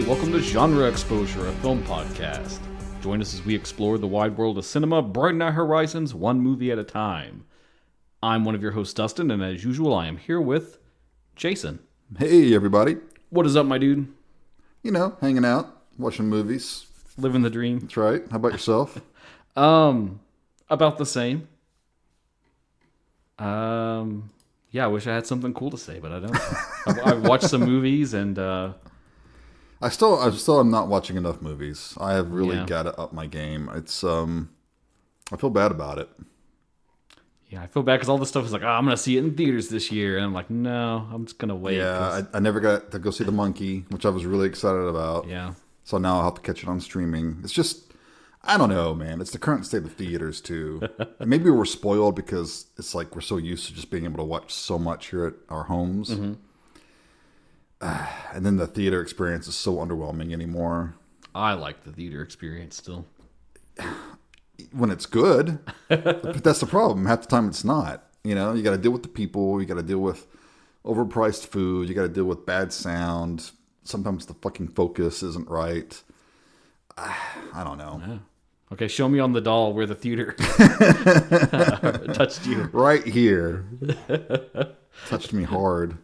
welcome to Genre Exposure, a film podcast. Join us as we explore the wide world of cinema, broaden our horizons one movie at a time. I'm one of your hosts, Dustin, and as usual, I am here with Jason. Hey, everybody. What is up, my dude? You know, hanging out, watching movies. Living the dream. That's right. How about yourself? About the same. Yeah, I wish I had something cool to say, but I don't. I've watched some movies, and I still am not watching enough movies. I have really got to up my game. It's I feel bad about it. Yeah, I feel bad because all this stuff is like, I'm going to see it in theaters this year. And I'm like, no, I'm just going to wait. Yeah, I never got to go see The Monkey, which I was really excited about. Yeah. So now I'll have to catch it on streaming. It's just, I don't know, man. It's the current state of theaters, too. And maybe we're spoiled because it's like we're so used to just being able to watch so much here at our homes. Mm-hmm. And then the theater experience is so underwhelming anymore. I like the theater experience still. When it's good, but that's the problem. Half the time it's not. You know, you got to deal with the people. You got to deal with overpriced food. You got to deal with bad sound. Sometimes the fucking focus isn't right. I don't know. Yeah. Okay, show me on the doll where the theater touched you. Right here. Touched me hard.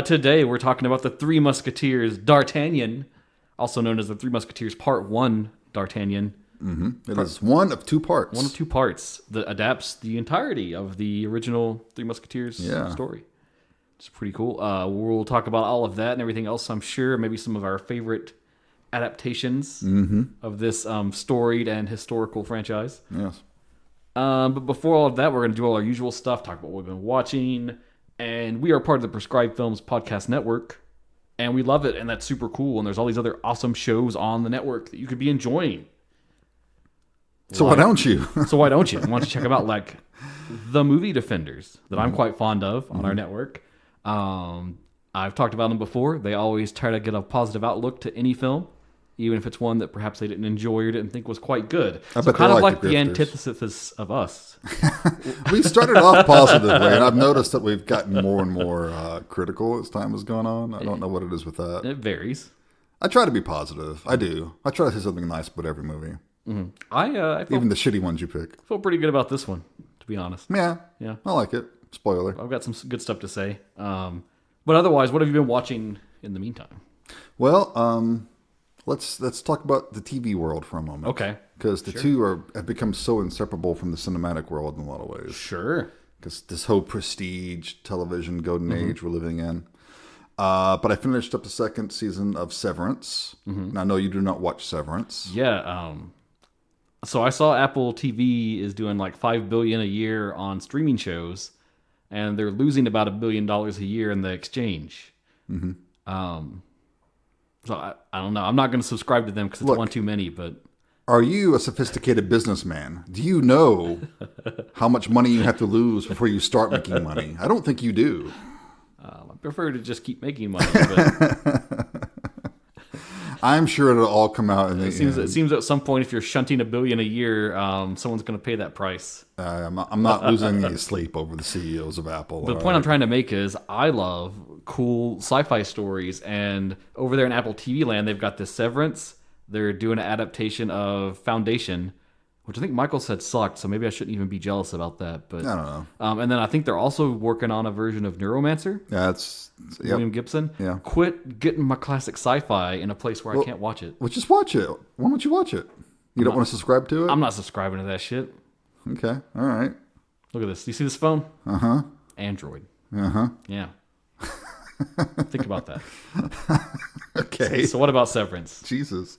Today we're talking about the Three Musketeers, D'Artagnan, also known as the Three Musketeers Part 1 D'Artagnan. Mm-hmm. It is one of two parts. One of two parts that adapts the entirety of the original Three Musketeers story. It's pretty cool. We'll talk about all of that and everything else, I'm sure. Maybe some of our favorite adaptations of this storied and historical franchise. Yes. But before all of that, we're going to do all our usual stuff, talk about what we've been watching. And we are part of the Prescribed Films Podcast Network. And we love it, and that's super cool. And there's all these other awesome shows on the network that you could be enjoying. So why don't you? So why don't you? Why don't you check them out, like The Movie Defenders, that I'm quite fond of on our network. I've talked about them before. They always try to get a positive outlook to any film, even if it's one that perhaps they didn't enjoy or didn't think was quite good. So kind of like the antithesis of us. We started off positively, and I've noticed that we've gotten more and more critical as time has gone on. I don't know what it is with that. It varies. I try to be positive. I do. I try to say something nice about every movie. Mm-hmm. I even the shitty ones you pick. Feel pretty good about this one, to be honest. Yeah. I like it. Spoiler. I've got some good stuff to say. But otherwise, what have you been watching in the meantime? Well, let's talk about the TV world for a moment. Okay. Because the two have become so inseparable from the cinematic world in a lot of ways. Sure. Because this whole prestige television golden age we're living in. But I finished up the second season of Severance. And I know you do not watch Severance. Yeah. So I saw Apple TV is doing like $5 billion a year on streaming shows, and they're losing about $1 billion a year in the exchange. So I don't know. I'm not going to subscribe to them because it's one too many. But are you a sophisticated businessman? Do you know how much money you have to lose before you start making money? I don't think you do. I prefer to just keep making money. But I'm sure it'll all come out in the end. It seems at some point, if you're shunting $1 billion a year, someone's going to pay that price. I'm not losing any sleep over the CEOs of Apple. The point I'm trying to make is I love cool sci-fi stories, and over there in Apple TV land, they've got this Severance. They're doing an adaptation of Foundation, which I think Michael said sucked, so maybe I shouldn't even be jealous about that. But I don't know. And then I think they're also working on a version of Neuromancer. Yeah, William Gibson. Yeah. Quit getting my classic sci-fi in a place where I can't watch it. Well, just watch it. Why don't you watch it? You don't want to subscribe to it? I'm not subscribing to that shit. Okay. All right. Look at this. Do you see this phone? Uh-huh. Android. Uh-huh. Yeah. Think about that. Okay. So what about Severance? Jesus.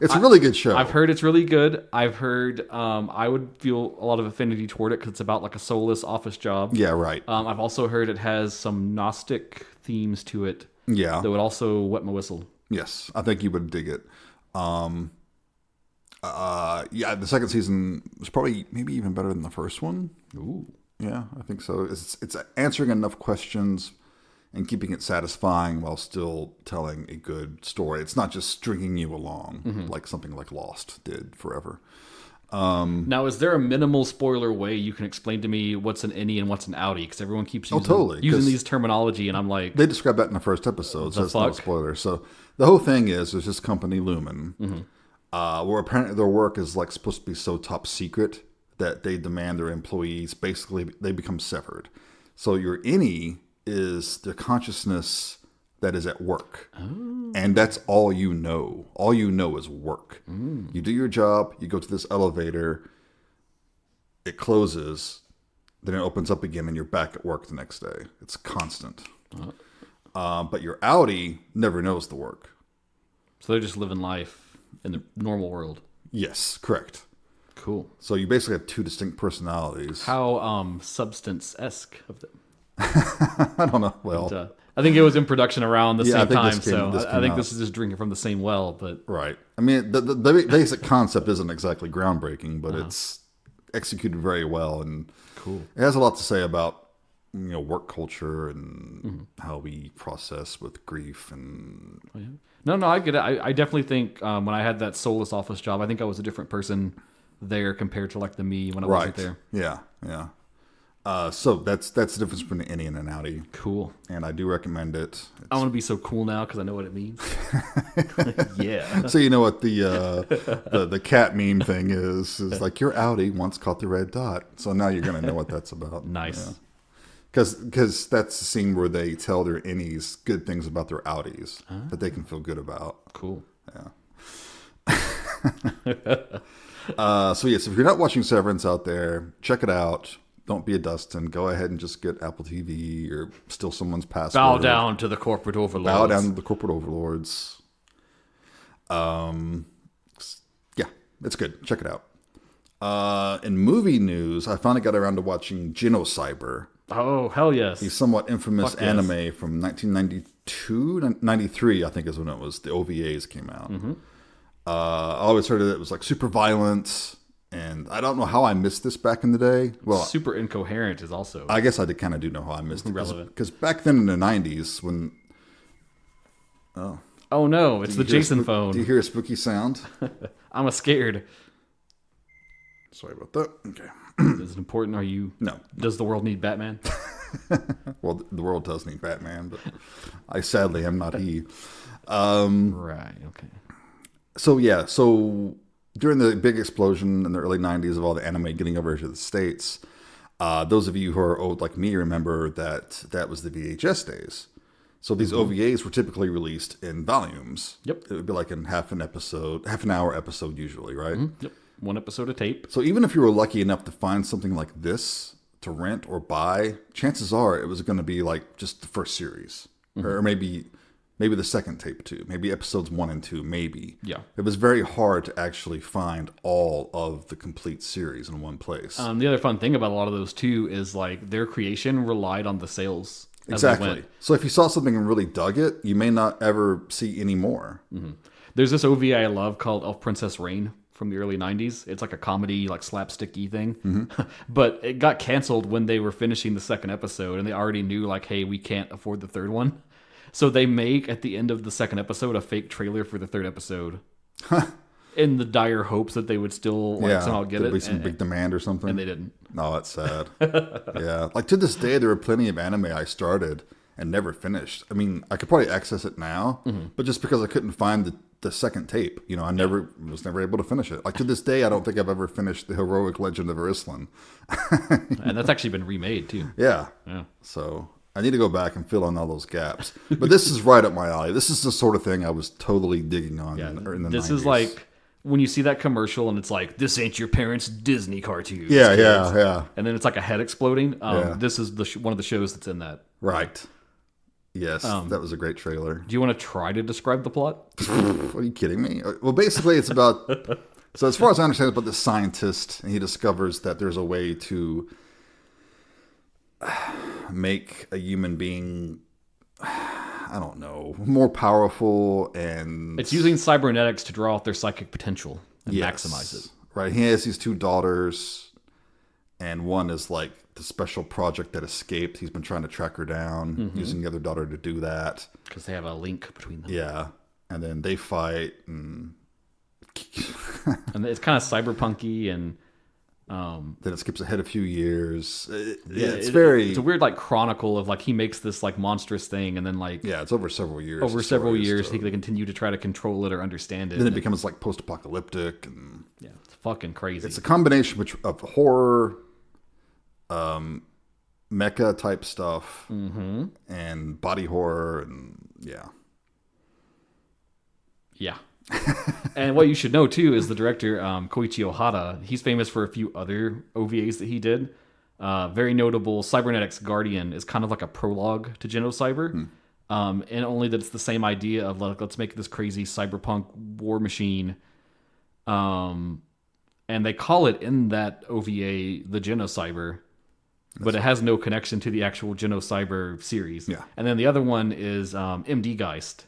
It's a really good show. I've heard it's really good. I've heard I would feel a lot of affinity toward it because it's about like a soulless office job. Yeah, right. I've also heard it has some Gnostic themes to it. Yeah. That would also wet my whistle. Yes, I think you would dig it. The second season was probably maybe even better than the first one. Ooh. Yeah, I think so. It's answering enough questions and keeping it satisfying while still telling a good story. It's not just stringing you along like something like Lost did forever. Now, is there a minimal spoiler way you can explain to me what's an innie and what's an outie? Because everyone keeps using these terminology, and I'm like... They describe that in the first episode, so it's no spoiler. So the whole thing is, there's this company, Lumen, where apparently their work is like supposed to be so top secret that they demand their employees, basically, they become severed. So your innie is the consciousness that is at work. Oh. And that's all you know. All you know is work. You do your job, you go to this elevator, it closes, then it opens up again, and you're back at work the next day. It's constant. But your outie never knows the work. So they're just living life in the normal world. Yes, correct. Cool. So you basically have two distinct personalities. How Substance-esque of them. I don't know. Well, but, I think it was in production around the same time, I think out. this is just drinking from the same well. But right. I mean, the basic concept isn't exactly groundbreaking, but it's executed very well, and cool. It has a lot to say about work culture and how we process with grief and. Oh, yeah. No, I get it. I definitely think when I had that soulless office job, I think I was a different person there compared to like the me when I wasn't there. Yeah. So that's the difference between an innie and an outie. Cool. And I do recommend it. I want to be so cool now because I know what it means. Yeah. So you know what the cat meme thing is like your outie once caught the red dot. So now you're gonna know what that's about. Nice. Because that's the scene where they tell their innies good things about their outies that they can feel good about. Cool. Yeah. So yes, if you're not watching Severance out there, check it out. Don't be a Dustin. Go ahead and just get Apple TV or steal someone's password. Bow down to the corporate overlords. Bow down to the corporate overlords. Yeah, it's good. Check it out. In movie news, I finally got around to watching Genocyber. Oh, hell yes. The somewhat infamous anime from 1992, 93, I think is when it was. The OVAs came out. I always heard it was like super violent. And I don't know how I missed this back in the day. Well, super incoherent is also. I guess I did kind of do know how I missed it. Relevant. Because back then in the 90s when... Oh no, it's the Jason phone. Do you hear a spooky sound? I'm scared. Sorry about that. Okay. Is it important? Are you... No. Does the world need Batman? Well, the world does need Batman, but I sadly am not he. Right, okay. So during the big explosion in the early 90s of all the anime getting over to the States, those of you who are old like me remember that was the VHS days. So these OVAs were typically released in volumes. Yep. It would be like in half an hour episode usually, right? Yep. One episode of tape. So even if you were lucky enough to find something like this to rent or buy, chances are it was going to be like just the first series. Or maybe the second tape too. Maybe episodes 1 and 2, maybe. Yeah. It was very hard to actually find all of the complete series in one place. The other fun thing about a lot of those too is like their creation relied on the sales. Exactly. So if you saw something and really dug it, you may not ever see any more. There's this OVA I love called Elf Princess Rain from the early 90s. It's like a comedy, like slapsticky thing. But it got canceled when they were finishing the second episode and they already knew like, hey, we can't afford the third one. So they make, at the end of the second episode, a fake trailer for the third episode. In the dire hopes that they would still somehow get it. There'd be some big demand or something. And they didn't. No, that's sad. Yeah. Like to this day, there are plenty of anime I started and never finished. I mean, I could probably access it now, but just because I couldn't find the second tape, I was never able to finish it. Like to this day, I don't think I've ever finished The Heroic Legend of Arislan. And that's actually been remade too. Yeah. So I need to go back and fill in all those gaps. But this is right up my alley. This is the sort of thing I was totally digging on in the 90s. This is like when you see that commercial and it's like, this ain't your parents' Disney cartoons. Yeah. And then it's like a head exploding. This is one of the shows that's in that. Right. Yes, that was a great trailer. Do you want to try to describe the plot? Are you kidding me? Well, basically it's about... So as far as I understand, it's about this scientist, and he discovers that there's a way to make a human being, I don't know, more powerful, and it's using cybernetics to draw out their psychic potential and maximize it. Right. He has these two daughters, and one is like the special project that escaped. He's been trying to track her down, using the other daughter to do that. Because they have a link between them. Yeah. And then they fight, and And it's kind of cyberpunky and then it skips ahead a few years. It's it's a weird like chronicle of like he makes this like monstrous thing and then like it's over several years. They continue to try to control it or understand it. Then it becomes like post-apocalyptic and it's fucking crazy. It's a combination of horror, mecha type stuff, and body horror, and yeah. And what you should know too is the director Koichi Ohara. He's famous for a few other OVAs that he did. Very notable, Cybernetics Guardian is kind of like a prologue to Genocyber, and only that it's the same idea of like let's make this crazy cyberpunk war machine. And they call it in that OVA the Genocyber, but it has no connection to the actual Genocyber series. Yeah. And then the other one is MD Geist,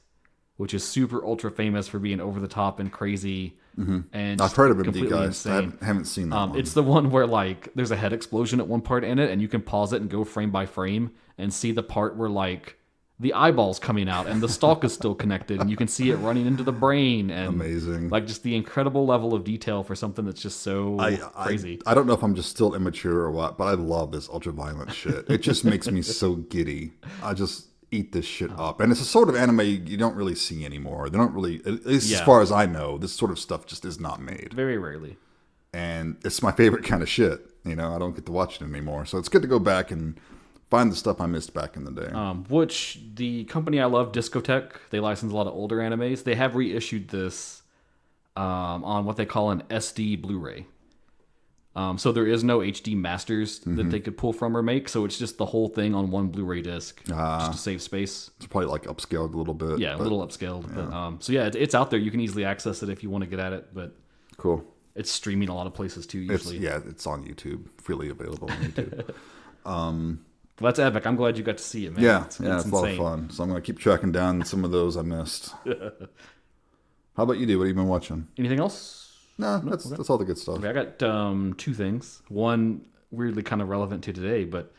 which is super ultra famous for being over the top and crazy. And I've heard of MD completely Geist. I insane. haven't seen that one. It's the one where like there's a head explosion at one part in it, and you can pause it and go frame by frame and see the part where like the eyeball's coming out and the stalk is still connected, and you can see it running into the brain. And amazing, like just the incredible level of detail for something that's just so crazy. I don't know if I'm just still immature or what, but I love this ultra violent shit. It just makes me so giddy. I just eat this shit up, and it's a sort of anime you don't really see anymore. They don't really, at least as far as I know, this sort of stuff just is not made. Very rarely. And it's my favorite kind of shit. You know, I don't get to watch it anymore, so it's good to go back and find the stuff I missed back in the day. Which the company I love, Discotech, they license a lot of older animes. They have reissued this on what they call an SD Blu-ray. So there is no HD masters that they could pull from or make. So it's just the whole thing on one Blu-ray disc, just to save space. It's probably like upscaled a little bit. Yeah, a little upscaled. Yeah. But, so yeah, it's out there. You can easily access it if you want to get at it. But cool. It's streaming a lot of places too. Usually, it's on YouTube, freely available on YouTube. Well, that's epic. I'm glad you got to see it, man. Yeah, it's a lot of fun. So I'm gonna keep tracking down some of those I missed. How about you, D? What have you been watching? Anything else? No, that's all the good stuff. Okay, I got two things. One weirdly kind of relevant to today, but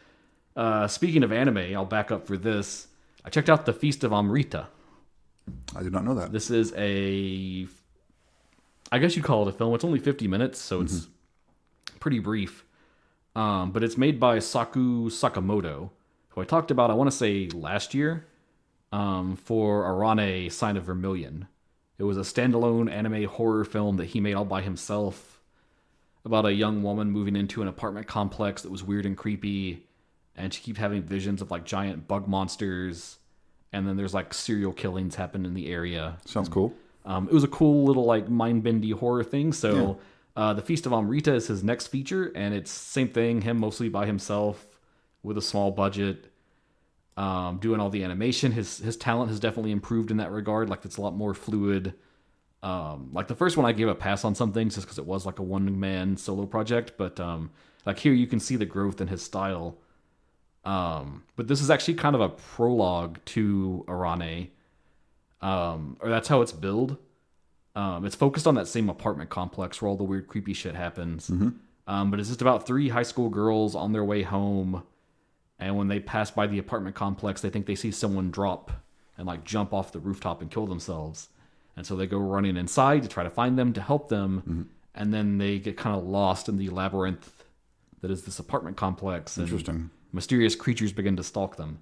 speaking of anime, I'll back up for this. I checked out The Feast of Amrita. I did not know that. This is I guess you'd call it a film. It's only 50 minutes, so it's pretty brief. But it's made by Saku Sakamoto, who I talked about, I want to say last year, for Arane Sign of Vermilion. It was a standalone anime horror film that he made all by himself about a young woman moving into an apartment complex that was weird and creepy, and she keeps having visions of like giant bug monsters, and then there's like serial killings happen in the area. Sounds cool. It was a cool little like mind-bendy horror thing. So The Feast of Amrita is his next feature, and it's same thing, him mostly by himself with a small budget. Doing all the animation. His talent has definitely improved in that regard. Like it's a lot more fluid. Like the first one I gave a pass on some things just because it was like a one-man solo project. But like here you can see the growth in his style. But this is actually kind of a prologue to Arane. Or that's how it's billed. It's focused on that same apartment complex where all the weird creepy shit happens. But it's just about 3 high school girls on their way home. And when they pass by the apartment complex, they think they see someone drop and like jump off the rooftop and kill themselves. And so they go running inside to try to find them, to help them. And then they get kind of lost in the labyrinth that is this apartment complex. And interesting. Mysterious creatures begin to stalk them.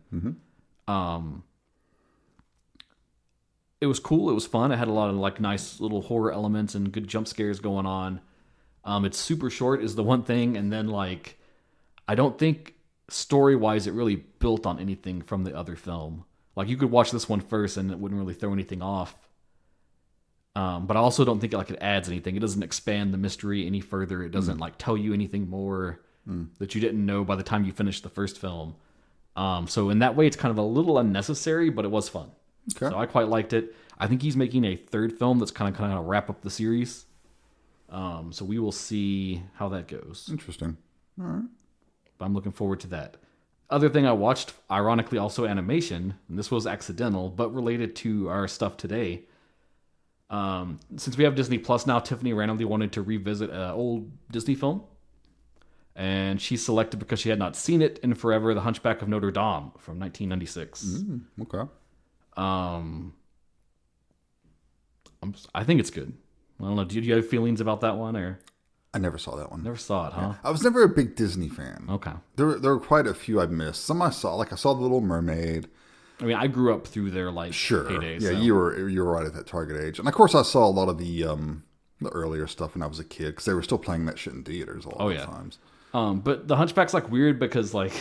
It was cool. It was fun. It had a lot of like nice little horror elements and good jump scares going on. It's super short is the one thing. And then like, I don't think story-wise, it really built on anything from the other film. Like, you could watch this one first and it wouldn't really throw anything off. But I also don't think it adds anything. It doesn't expand the mystery any further. It doesn't, like, tell you anything more that you didn't know by the time you finished the first film. So in that way, it's kind of a little unnecessary, but it was fun. Okay. So I quite liked it. I think he's making a third film that's kind of wrap up the series. So we will see how that goes. Interesting. All right. But I'm looking forward to that. Other thing I watched, ironically also animation, and this was accidental, but related to our stuff today. Since we have Disney Plus now, Tiffany randomly wanted to revisit an old Disney film. And she selected, because she had not seen it in forever, The Hunchback of Notre Dame from 1996. Okay. I think it's good. I don't know. Do you have feelings about that one, or I never saw that one. never saw it? Huh? Yeah. I was never a big Disney fan. Okay. There were quite a few I missed. Some I saw, like I saw The Little Mermaid. I mean, I grew up through their like heyday. Yeah, so. you were right at that target age, and of course I saw a lot of the earlier stuff when I was a kid because they were still playing that shit in theaters a lot of times. But the Hunchback's like weird because like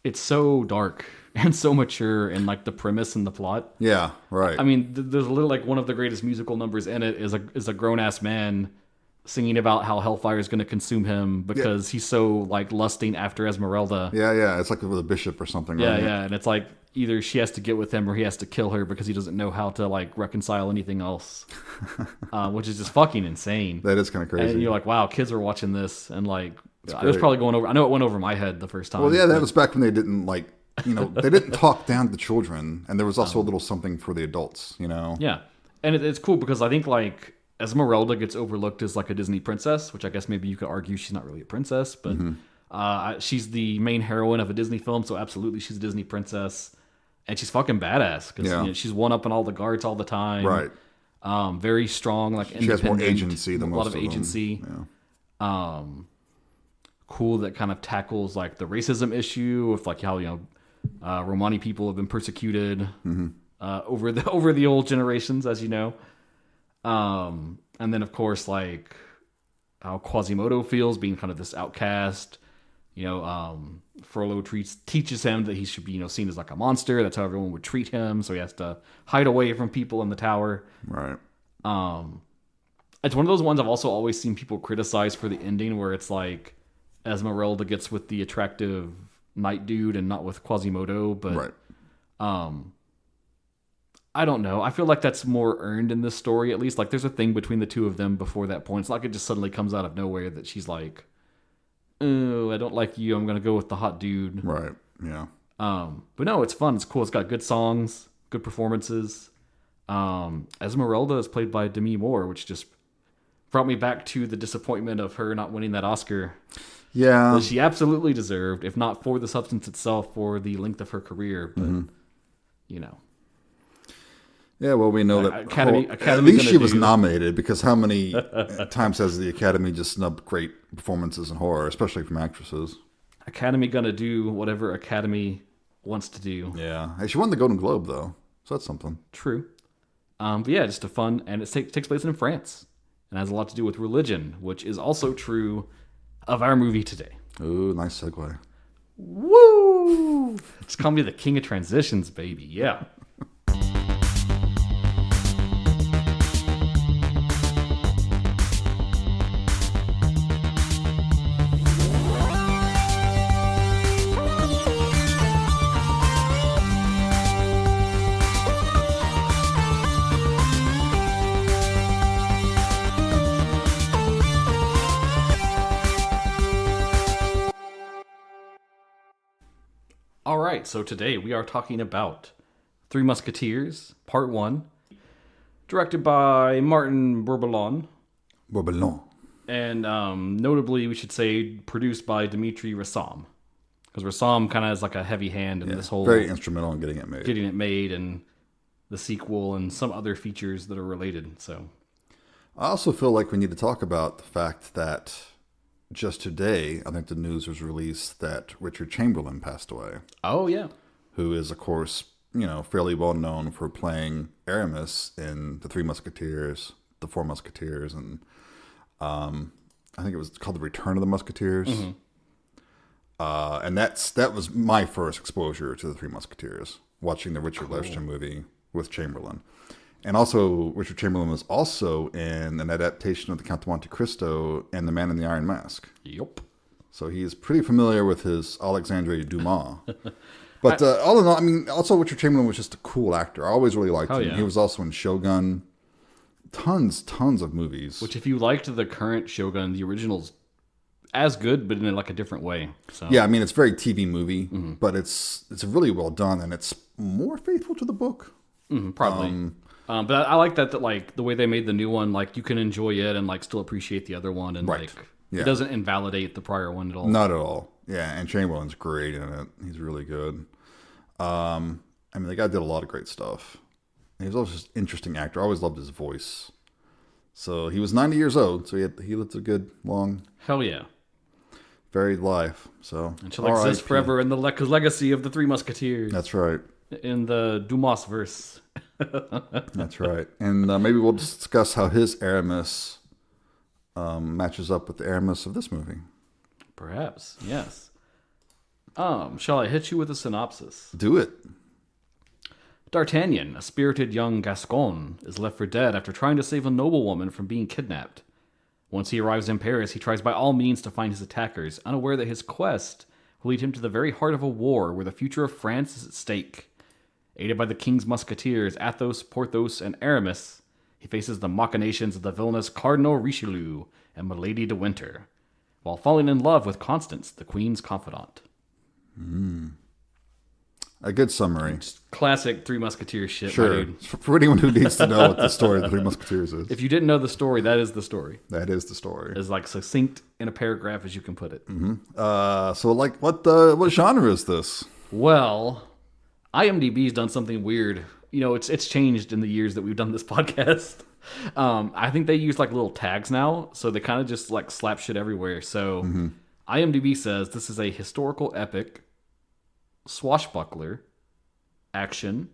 it's so dark and so mature in like the premise and the plot. Yeah, right. I mean, there's literally like one of the greatest musical numbers in it is a grown ass man singing about how hellfire is going to consume him because he's so like lusting after Esmeralda. Yeah. It's like with a bishop or something. Yeah, right? yeah, and it's like either she has to get with him or he has to kill her because he doesn't know how to like reconcile anything else, which is just fucking insane. That is kind of crazy. And you're like, wow, kids are watching this, and like it was probably going over. I know it went over my head the first time. Well, yeah, that was back when they didn't like, they didn't talk down to the children, and there was also a little something for the adults, Yeah, and it's cool because I think like Esmeralda gets overlooked as like a Disney princess, which I guess maybe you could argue she's not really a princess, but she's the main heroine of a Disney film, so absolutely she's a Disney princess, and she's fucking badass because she's one up on all the guards all the time, right? Very strong, like she has more agency than most of them. A lot of agency. Yeah. Cool that kind of tackles like the racism issue with like how Romani people have been persecuted over the old generations, as you know. And then of course like how Quasimodo feels being kind of this outcast. Frollo teaches him that he should be seen as like a monster. That's how everyone would treat him. So he has to hide away from people in the tower. Right. It's one of those ones I've also always seen people criticize for the ending where it's like Esmeralda gets with the attractive knight dude and not with Quasimodo, but right. I don't know. I feel like that's more earned in this story, at least. Like there's a thing between the two of them before that point. It's not like it just suddenly comes out of nowhere that she's like, "Oh, I don't like you. I'm gonna go with the hot dude." Right. Yeah. But no, it's fun. It's cool. It's got good songs, good performances. Esmeralda is played by Demi Moore, which just brought me back to the disappointment of her not winning that Oscar. Yeah. That she absolutely deserved, if not for the substance itself, for the length of her career. But, Yeah, well, we know that Academy at least she was nominated, because how many times has the Academy just snubbed great performances in horror, especially from actresses? Academy gonna do whatever Academy wants to do. Yeah. Hey, she won the Golden Globe, though, so that's something. True. But yeah, just a fun, and it takes place in France, and has a lot to do with religion, which is also true of our movie today. Ooh, nice segue. Woo! Just call me the king of transitions, baby. Yeah. All right, so today we are talking about Three Musketeers, Part 1, directed by Martin Bourboulon. Bourboulon. And notably, we should say, produced by Dimitri Rassam. Because Rassam kind of has like a heavy hand in this whole... Very instrumental in getting it made. Getting it made, and the sequel, and some other features that are related, so... I also feel like we need to talk about the fact that just today, I think the news was released that Richard Chamberlain passed away. Oh, yeah. Who is, of course, fairly well known for playing Aramis in The Three Musketeers, The Four Musketeers, and I think it was called The Return of the Musketeers. Mm-hmm. And that was my first exposure to The Three Musketeers, watching the Richard Lester movie with Chamberlain. And also, Richard Chamberlain was also in an adaptation of The Count of Monte Cristo and The Man in the Iron Mask. Yep. So he is pretty familiar with his Alexandre Dumas. But all in all, I mean, also Richard Chamberlain was just a cool actor. I always really liked him. Yeah. He was also in Shogun. Tons of movies. Which, if you liked the current Shogun, the original's as good, but in like a different way. So. Yeah, I mean, it's very TV movie, but it's really well done, and it's more faithful to the book. Probably. But I like that like the way they made the new one, like you can enjoy it and like still appreciate the other one, and it doesn't invalidate the prior one at all. Not at all. Yeah, and Chamberlain's great in it. He's really good. I mean, the guy did a lot of great stuff. He was also just an interesting actor. I always loved his voice. So he was 90 years old. So he lived a good, long, Hell yeah. varied life. So And she'll exist forever in the legacy of the Three Musketeers. That's right. In the Dumas verse. That's right. And maybe we'll discuss how his Aramis matches up with the Aramis of this movie. Perhaps, yes. Shall I hit you with a synopsis? Do it. D'Artagnan, a spirited young Gascon, is left for dead after trying to save a noblewoman from being kidnapped. Once he arrives in Paris, he tries by all means to find his attackers, unaware that his quest will lead him to the very heart of a war where the future of France is at stake. Aided by the king's musketeers, Athos, Porthos, and Aramis, he faces the machinations of the villainous Cardinal Richelieu and Milady de Winter, while falling in love with Constance, the queen's confidant. A good summary. Just classic Three Musketeers shit, Sure. my dude. For anyone who needs to know what the story of the Three Musketeers is. If you didn't know the story, that is the story. That is the story. As like succinct in a paragraph as you can put it. So like what genre is this? Well, IMDb's done something weird. You know, it's changed in the years that we've done this podcast. I think they use like little tags now, so they kind of just like slap shit everywhere. So IMDb says this is a historical epic, swashbuckler, action,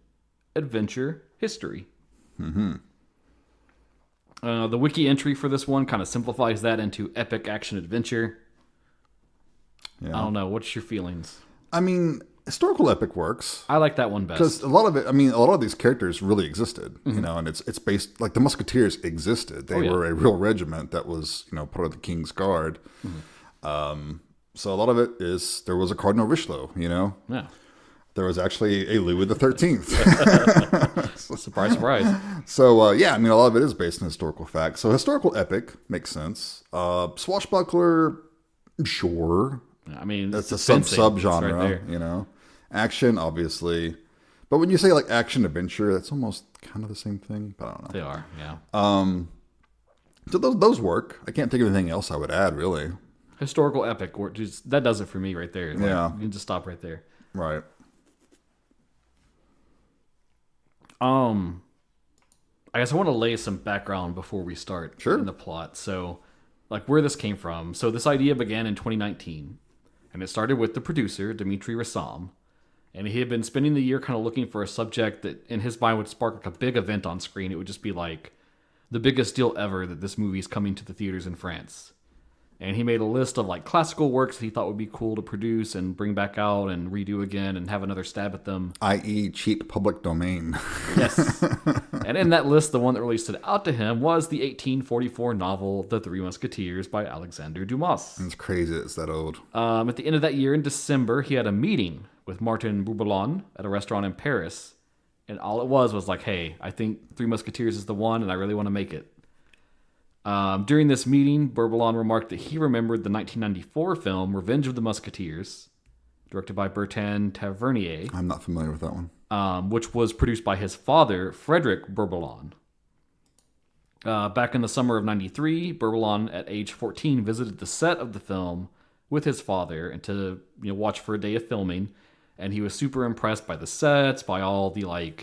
adventure, history. The wiki entry for this one kind of simplifies that into epic, action, adventure. Yeah. I don't know. What's your feelings? I mean, historical epic works. I like that one best. Because a lot of these characters really existed, you know, and it's based, like the Musketeers existed. They were a real regiment that was, you know, part of the King's Guard. So a lot of it is, there was a Cardinal Richelieu, you know? Yeah. There was actually a Louis the 13th. Surprise, surprise. So, yeah, I mean, a lot of it is based on historical facts. So historical epic makes sense. Swashbuckler, sure. I mean, That's a fencing. sub-genre, It's right there. you know? Action, obviously. But when you say like action adventure, that's almost kind of the same thing. But I don't know. They are, yeah. So those work. I can't think of anything else I would add, really. Historical epic, that does it for me right there. Like, Yeah. you can just stop right there. Right. I guess I want to lay some background before we start Sure. in the plot. So, like where this came from. So this idea began in 2019, and it started with the producer, Dimitri Rassam. And he had been spending the year kind of looking for a subject that in his mind would spark like a big event on screen. It would just be like the biggest deal ever that this movie is coming to the theaters in France. And he made a list of like classical works that he thought would be cool to produce and bring back out and redo again and have another stab at them. I.e. cheap public domain. Yes. And in that list, the one that really stood out to him was the 1844 novel The Three Musketeers by Alexandre Dumas. It's crazy it's that old. At the end of that year in December, he had a meeting with Martin Bourboulon at a restaurant in Paris. And all it was like, hey, I think Three Musketeers is the one and I really want to make it. During this meeting, Bourboulon remarked that he remembered the 1994 film Revenge of the Musketeers, directed by Bertrand Tavernier, I'm not familiar with that one. which was produced by his father, Frederic Bourboulon. Back in the summer of 93, Bourboulon, at age 14, visited the set of the film with his father and to watch for a day of filming. And he was super impressed by the sets, by all the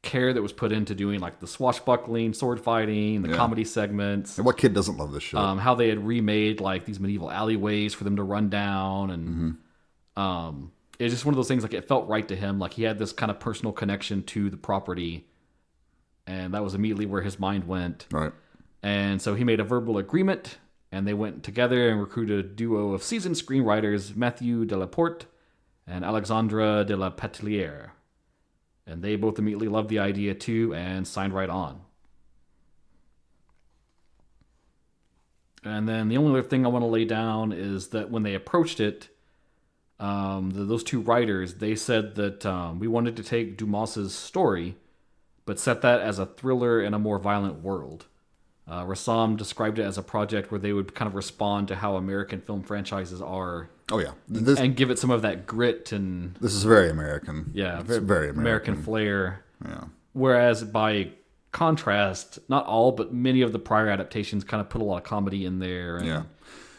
care that was put into doing the swashbuckling, sword fighting, the comedy segments. And what kid doesn't love this shit? How they had remade these medieval alleyways for them to run down, and it's just one of those things. It felt right to him. He had this kind of personal connection to the property, and that was immediately where his mind went. Right. And so he made a verbal agreement, and they went together and recruited a duo of seasoned screenwriters, Mathieu Delaporte and Alexandre de la Petelière. And they both immediately loved the idea too and signed right on. And then the only other thing I want to lay down is that when they approached it, those two writers, they said that we wanted to take Dumas's story, but set that as a thriller in a more violent world. Rassam described it as a project where they would kind of respond to how American film franchises are. Oh, yeah. And give it some of that grit and... This is very American. Yeah, it's very American flair. Yeah. Whereas by contrast, not all, but many of the prior adaptations kind of put a lot of comedy in there and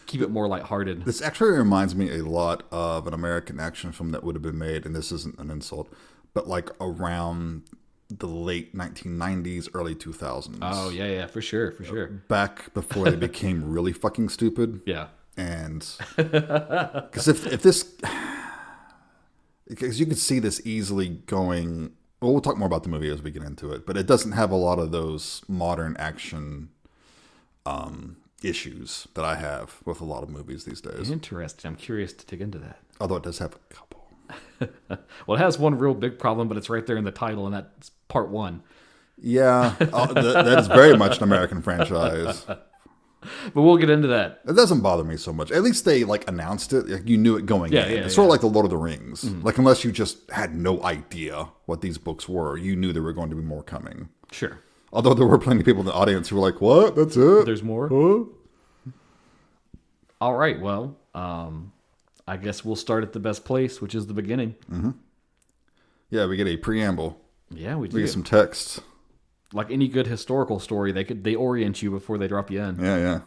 keep it more lighthearted. This actually reminds me a lot of an American action film that would have been made, and this isn't an insult, but around the late 1990s, early 2000s. Oh yeah, for sure. Back before they became really fucking stupid. Yeah. And because if this, because you could see this easily going. Well, we'll talk more about the movie as we get into it, but it doesn't have a lot of those modern action issues that I have with a lot of movies these days. Interesting. I'm curious to dig into that. Although it does have a couple. Well, it has one real big problem, but it's right there in the title, and that's part 1. Yeah, that is very much an American franchise. But we'll get into that. It doesn't bother me so much. At least they announced it. Like, you knew it going in. It's sort of like the Lord of the Rings. Like, unless you just had no idea what these books were, you knew there were going to be more coming. Sure. Although there were plenty of people in the audience who were like, "What? That's it? There's more." Huh? All right. Well, I guess we'll start at the best place, which is the beginning. Mm-hmm. Yeah, we get a preamble. Yeah, we do. We get some text. Like any good historical story, they orient you before they drop you in. Yeah.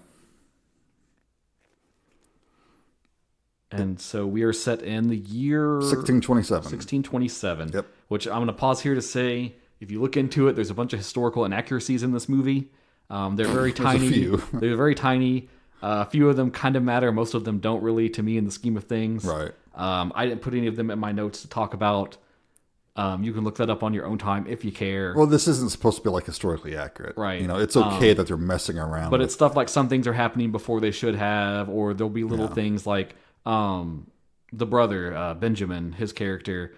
And so we are set in the year 1627. 1627. Yep. Which I'm going to pause here to say, if you look into it, there's a bunch of historical inaccuracies in this movie. They're very tiny. A few. They're very tiny. A few of them kind of matter. Most of them don't really, to me, in the scheme of things. Right. I didn't put any of them in my notes to talk about. You can look that up on your own time if you care. Well, this isn't supposed to be historically accurate. Right. It's okay that they're messing around. But it's stuff like some things are happening before they should have, or there'll be little things like the brother, Benjamin, his character,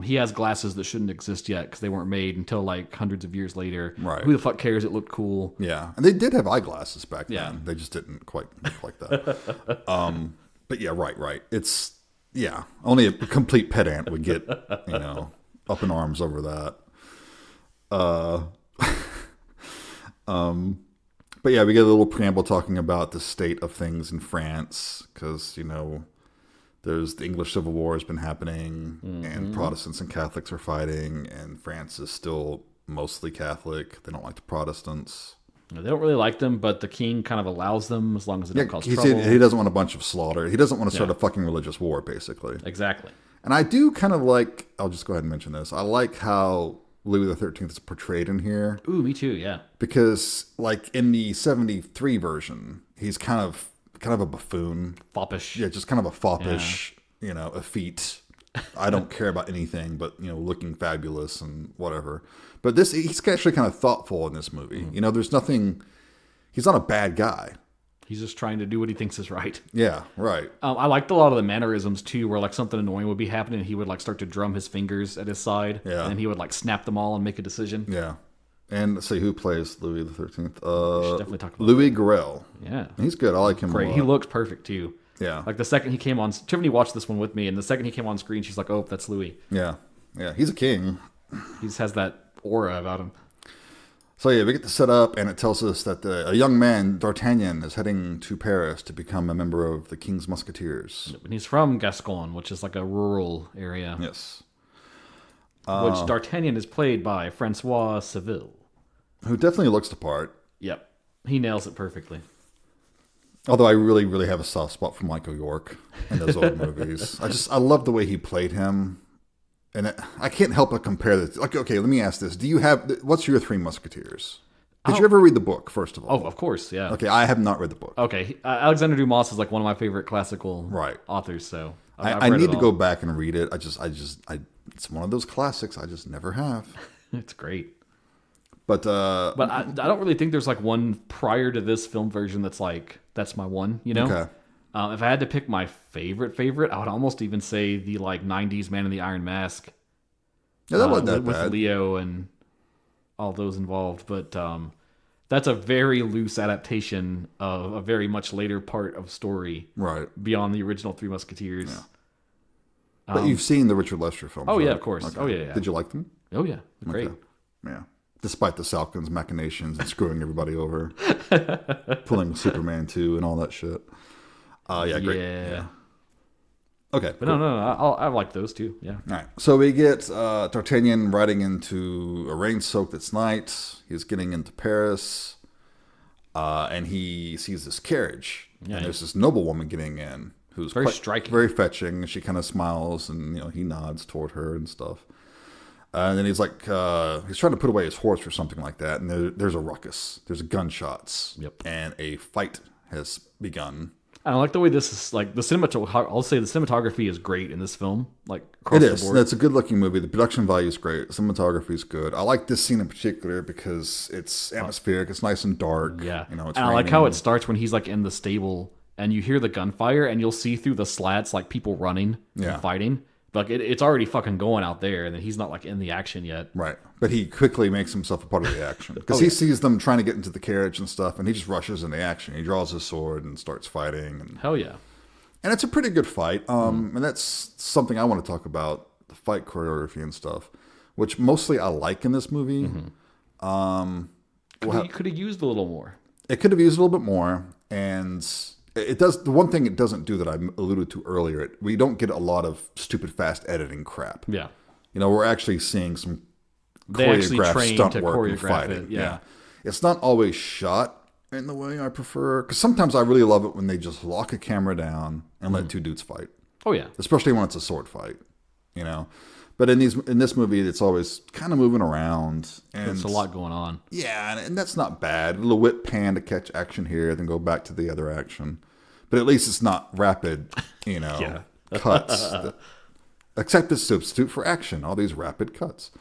he has glasses that shouldn't exist yet because they weren't made until hundreds of years later. Right. Who the fuck cares? It looked cool. Yeah. And they did have eyeglasses back then. Yeah. They just didn't quite look like that. But yeah, right. It's, only a complete pedant would get, up in arms over that. But yeah, we get a little preamble talking about the state of things in France because, there's the English Civil War has been happening and Protestants and Catholics are fighting and France is still mostly Catholic. They don't like the Protestants. They don't really like them, but the king kind of allows them as long as it don't cause trouble. He doesn't want a bunch of slaughter. He doesn't want to start a fucking religious war, basically. Exactly. And I do kind of like, I'll just go ahead and mention this. I like how Louis XIII is portrayed in here. Ooh, me too, yeah. Because in the 73 version, he's kind of a buffoon. Foppish. Yeah, just kind of a foppish, effete. I don't care about anything but, looking fabulous and whatever. But he's actually kind of thoughtful in this movie. There's nothing, he's not a bad guy. He's just trying to do what he thinks is right. Yeah, right. I liked a lot of the mannerisms too, where something annoying would be happening and he would start to drum his fingers at his side. Yeah. And he would snap them all and make a decision. Yeah. And let's see who plays Louis XIII. Definitely talk about Louis Garrel. Yeah. He's good. I like him Great. a lot. He looks perfect too. Yeah. The second he came on, Tiffany watched this one with me, and the second he came on screen, she's like, "Oh, that's Louis." Yeah. Yeah. He's a king. He just has that aura about him. So yeah, we get the setup, and it tells us that a young man, D'Artagnan, is heading to Paris to become a member of the King's Musketeers. And he's from Gascon, which is a rural area. Yes. Which D'Artagnan is played by Francois Civil. Who definitely looks the part. Yep. He nails it perfectly. Although I really, really have a soft spot for Michael York in those old movies. I love the way he played him. And I can't help but compare this. Okay, let me ask this. What's your Three Musketeers? Did you ever read the book, first of all? Oh, of course, yeah. Okay, I have not read the book. Okay, Alexander Dumas is one of my favorite classical authors, so I need to go back and read it. It's one of those classics I just never have. It's great. But I don't really think there's one prior to this film version that's my one, Okay. If I had to pick my favorite, I would almost even say the 90s Man in the Iron Mask. Yeah, that wasn't that with bad. Leo and all those involved, but that's a very loose adaptation of a very much later part of story, Right. beyond the original Three Musketeers. Yeah. But you've seen the Richard Lester films, Oh right? yeah, of course. Okay. Oh yeah. Did you like them? Oh yeah, great. Okay. Yeah. Despite the Salkin's machinations and screwing everybody over, pulling Superman 2 and all that shit. Yeah, great. Yeah. Okay. But cool. no, I like those too. Yeah. All right. So we get D'Artagnan riding into a rain-soaked night. He's getting into Paris, and he sees this carriage. Yeah, and there's this noblewoman getting in who's very striking, very fetching. And she kind of smiles, and he nods toward her and stuff. And then he's like, he's trying to put away his horse or something like that. And there's a ruckus. There's gunshots. Yep. And a fight has begun. I like the way this is like the cinematography. I'll say the cinematography is great in this film. Like across It the is. board. It's a good looking movie. The production value is great. Cinematography is good. I like this scene in particular because it's atmospheric. It's nice and dark. Yeah. You know, it's and I like how raining. it starts when he's like in the stable and you hear the gunfire and you'll see through the slats like people running Yeah. and fighting. Like it's already fucking going out there, and then he's not like in the action yet. Right. But he quickly makes himself a part of the action. Because he sees them trying to get into the carriage and stuff, and he just rushes into action. He draws his sword and starts fighting. Hell yeah. And it's a pretty good fight. And that's something I want to talk about, the fight choreography and stuff, which mostly I like in this movie. Could have used a little more. It could have used a little bit more. And it does. The one thing it doesn't do that I alluded to earlier, we don't get a lot of stupid fast editing crap. Yeah. You know, we're actually seeing some They actually choreographed trained stunt to work and choreograph fighting. it. Yeah. It's not always shot in the way I prefer. Because sometimes I really love it when they just lock a camera down and let two dudes fight. Oh yeah. Especially when it's a sword fight, you know. But in this movie, it's always kind of moving around, and There's a lot going on. Yeah, and that's not bad. A little whip pan to catch action here, then go back to the other action. But at least it's not rapid, you know, cuts. Except to substitute for action, all these rapid cuts.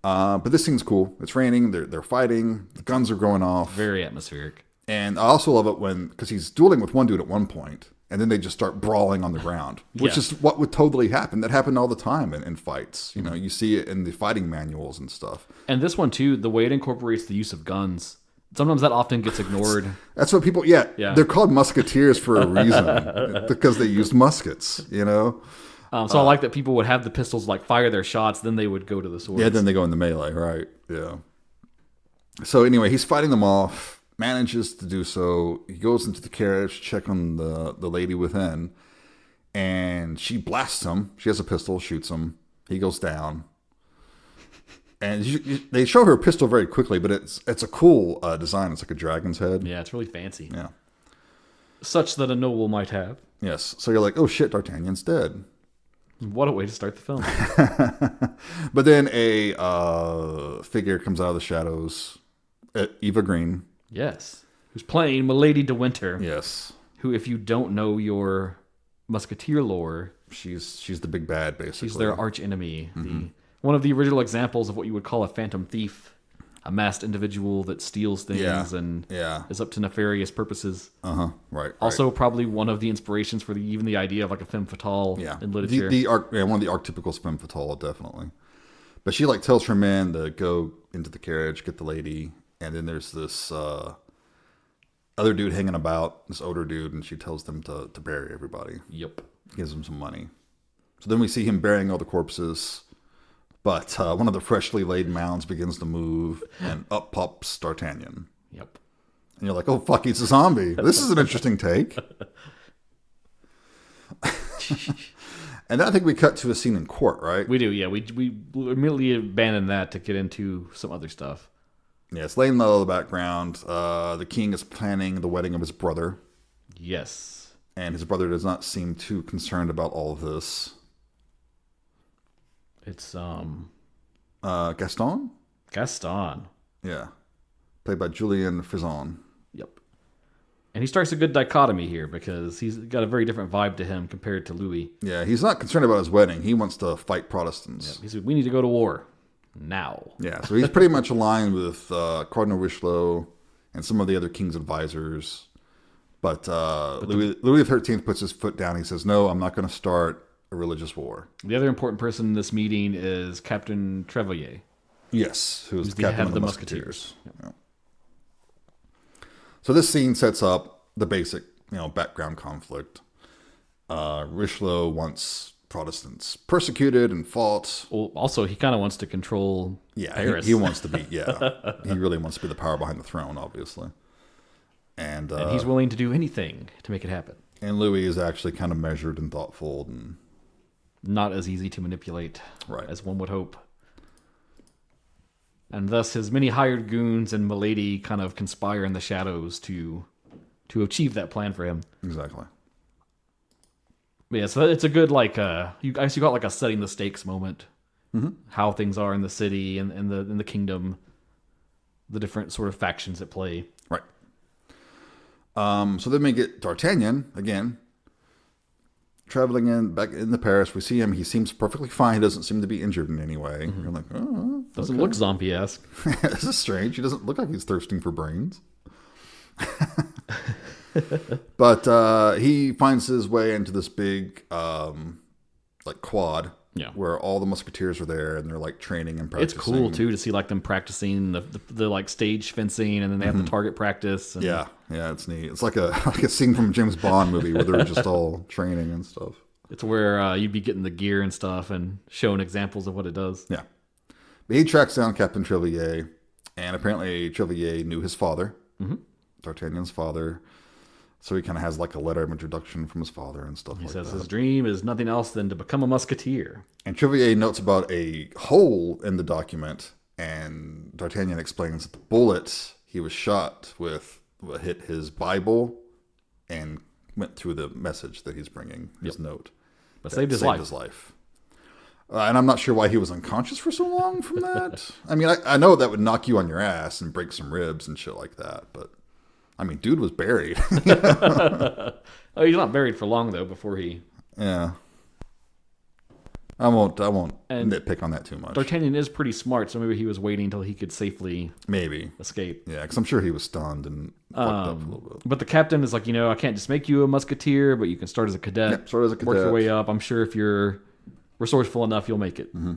But this thing's cool. It's raining. They're fighting. The guns are going off. Very atmospheric. And I also love it because he's dueling with one dude at one point, and then they just start brawling on the ground, which is what would totally happen. That happened all the time in fights. You know, you see it in the fighting manuals and stuff. And this one too, the way it incorporates the use of guns, sometimes that often gets ignored. That's what people. Yeah, they're called Musketeers for a reason because they used muskets. You know. So I like that people would have the pistols like fire their shots, then they would go to the swords. Yeah, then they go in the melee, right? Yeah. So anyway, he's fighting them off. Manages to do so. He goes into the carriage, check on the lady within, and she blasts him. She has a pistol, shoots him. He goes down, and they show her pistol very quickly, but it's a cool design. It's like a dragon's head. Yeah, it's really fancy. Yeah, such that a noble might have. Yes. So you're like, oh shit, D'Artagnan's dead. What a way to start the film. But then a figure comes out of the shadows. Eva Green. Yes. Who's playing Milady de Winter. Yes. Who, if you don't know your Musketeer lore, she's the big bad, basically. She's their arch enemy. One of the original examples of what you would call a phantom thief, a masked individual that steals things and is up to nefarious purposes. Right. Also, probably one of the inspirations for even the idea of like a femme fatale in literature. One of the archetypal femme fatale, definitely. But she like tells her men to go into the carriage, get the lady. And then there's this other dude hanging about, this older dude, and she tells them to bury everybody. Yep. Gives them some money. So then we see him burying all the corpses, but one of the freshly laid mounds begins to move, and up pops D'Artagnan. Yep. And you're like, oh, fuck, he's a zombie. This is an interesting take. And then I think we cut to a scene in court, right? We do, yeah. We immediately abandon that to get into some other stuff. Yeah, it's laying low in the background. The king is planning the wedding of his brother. Yes. And his brother does not seem too concerned about all of this. It's Gaston? Gaston. Yeah. Played by Julien Frizon. Yep. And he starts a good dichotomy here because he's got a very different vibe to him compared to Louis. Yeah, he's not concerned about his wedding. He wants to fight Protestants. Yeah, he said, we need to go to war. Now. Yeah, so he's pretty much aligned with Cardinal Richelieu and some of the other king's advisors. But Louis XIII puts his foot down. He says, no, I'm not going to start a religious war. The other important person in this meeting is Captain Trevelyan. Yes, who's the captain of the Musketeers. Yep. Yeah. So this scene sets up the basic, background conflict. Richelieu wants Protestants persecuted and fought. Well, also, he kind of wants to control Paris. He wants to be, he really wants to be the power behind the throne, obviously. And he's willing to do anything to make it happen. And Louis is actually kind of measured and thoughtful and not as easy to manipulate as one would hope. And thus his many hired goons and Milady kind of conspire in the shadows to achieve that plan for him. Exactly. But yeah, so it's a good you got like a setting the stakes moment how things are in the city and in the kingdom, the different sort of factions at play. Right. So then we get D'Artagnan again, traveling back into Paris. We see him. He seems perfectly fine. He doesn't seem to be injured in any way. You're like, oh, Doesn't look zombie-esque. This is strange. He doesn't look like he's thirsting for brains. But he finds his way into this big quad. Yeah. Where all the Musketeers are there and they're like training and practicing. It's cool too to see like them practicing the like stage fencing, and then they have the target practice. And yeah, it's neat. It's like a scene from a James Bond movie where they're just all training and stuff. It's where you'd be getting the gear and stuff and showing examples of what it does. Yeah. But he tracks down Captain Trévelier, and apparently Trévelier knew his father, D'Artagnan's father. So he kind of has like a letter of introduction from his father and stuff like that. He says his dream is nothing else than to become a musketeer. And Trévelier notes about a hole in the document, and D'Artagnan explains that the bullet he was shot with hit his Bible and went through the message that he's bringing, his note. But saved his life. And I'm not sure why he was unconscious for so long from that. I mean, I know that would knock you on your ass and break some ribs and shit like that, but... I mean, dude was buried. Oh, he's not buried for long though. Before he, yeah, I won't nitpick on that too much. D'Artagnan is pretty smart, so maybe he was waiting until he could safely escape. Yeah, because I'm sure he was stunned and fucked up a little bit. But the captain is like, I can't just make you a musketeer, but you can start as a cadet. Yep, start as a cadet. Work your way up. I'm sure if you're resourceful enough, you'll make it. Mm-hmm.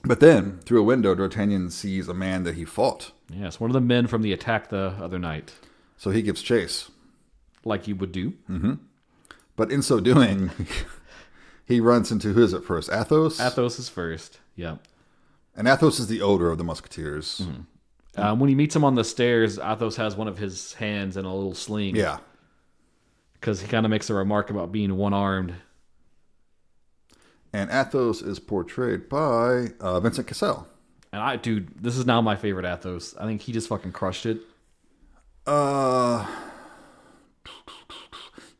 But then, through a window, D'Artagnan sees a man that he fought. Yes, one of the men from the attack the other night. So he gives chase. Like you would do. Mm-hmm. But in so doing, he runs into, who is it first? Athos? Athos is first, yeah. And Athos is the older of the Musketeers. Mm-hmm. When he meets him on the stairs, Athos has one of his hands in a little sling. Yeah. Because he kind of makes a remark about being one-armed. And Athos is portrayed by Vincent Cassel. And this is now my favorite Athos. I think he just fucking crushed it.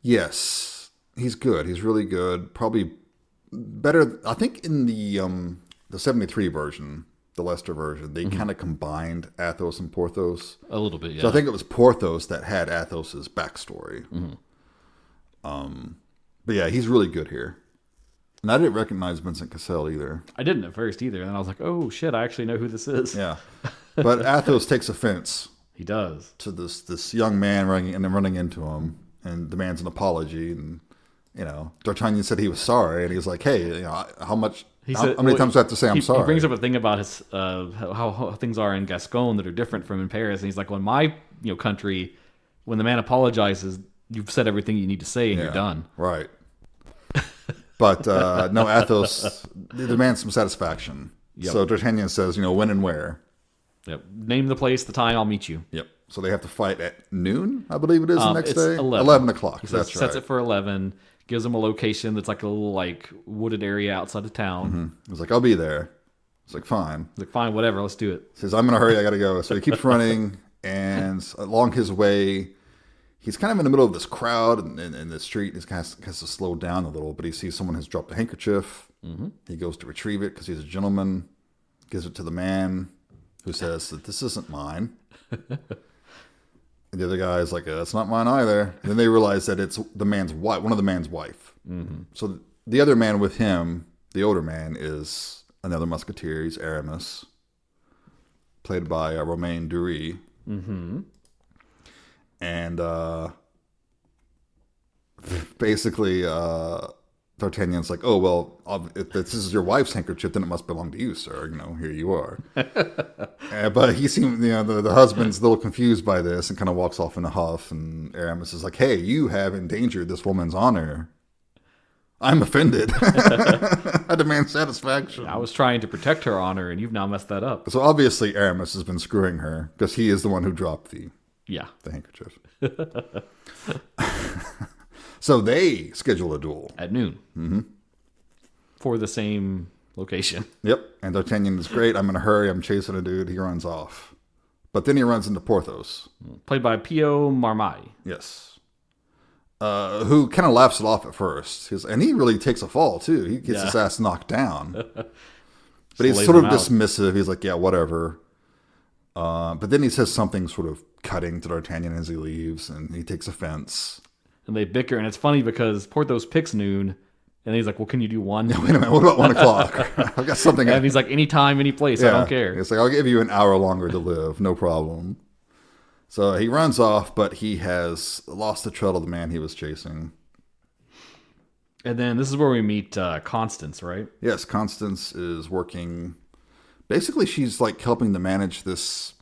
Yes. He's good. He's really good. Probably better. I think in the 73 version, the Leicester version, they kind of combined Athos and Porthos. A little bit, yeah. So I think it was Porthos that had Athos's backstory. But yeah, he's really good here. And I didn't recognize Vincent Cassel either. I didn't at first either. And I was like, oh shit, I actually know who this is. Yeah. But Athos takes offense. He does. To this young man running into him. And demands an apology. And, D'Artagnan said he was sorry. And he was like, hey, how many times do I have to say I'm sorry? He brings up a thing about his how things are in Gascon that are different from in Paris. And he's like, well, in my country, when the man apologizes, you've said everything you need to say and you're done. Right. But no, Athos demands some satisfaction. Yep. So D'Artagnan says, when and where. Yep. Name the place, the time, I'll meet you. Yep. So they have to fight at noon, I believe it is the next day. 11 o'clock. That's right. Sets it for 11. Gives them a location that's like a little wooded area outside of town. He's like, I'll be there. It's like, fine. He's like, fine, whatever, let's do it. He says, I'm in a hurry, I gotta go. So he keeps running, and along his way, he's kind of in the middle of this crowd in the street. He has to slow down a little, but he sees someone has dropped a handkerchief. He goes to retrieve it because he's a gentleman. Gives it to the man, who says that this isn't mine. And the other guy is like, that's not mine either. And then they realize that it's the man's wife, one of the man's wife. So the other man with him, the older man, is another musketeer. He's Aramis, played by Romain Dury. And basically, D'Artagnan's like, oh, well, if this is your wife's handkerchief, then it must belong to you, sir. Here you are. But he seemed, the husband's a little confused by this and kind of walks off in a huff. And Aramis is like, hey, you have endangered this woman's honor. I'm offended. I demand satisfaction. I was trying to protect her honor, and you've now messed that up. So obviously Aramis has been screwing her because he is the one who dropped the handkerchief. So they schedule a duel. At noon. For the same location. Yep. And D'Artagnan is great. I'm in a hurry. I'm chasing a dude. He runs off. But then he runs into Porthos. Played by Pio Marmaille. Yes. who kind of laughs it off at first. And he really takes a fall, too. He gets his ass knocked down. But he's sort of dismissive. He's like, yeah, whatever. But then he says something sort of cutting to D'Artagnan as he leaves, and he takes offense. And they bicker, and it's funny because Porthos picks noon, and he's like, well, can you do 1? Wait a minute, what about 1 o'clock? I've got something. And he's like, anytime, any place, I don't care. It's like, I'll give you an hour longer to live, no problem. So he runs off, but he has lost the trail of the man he was chasing. And then this is where we meet Constance, right? Yes, Constance is working. Basically, she's like helping to manage this.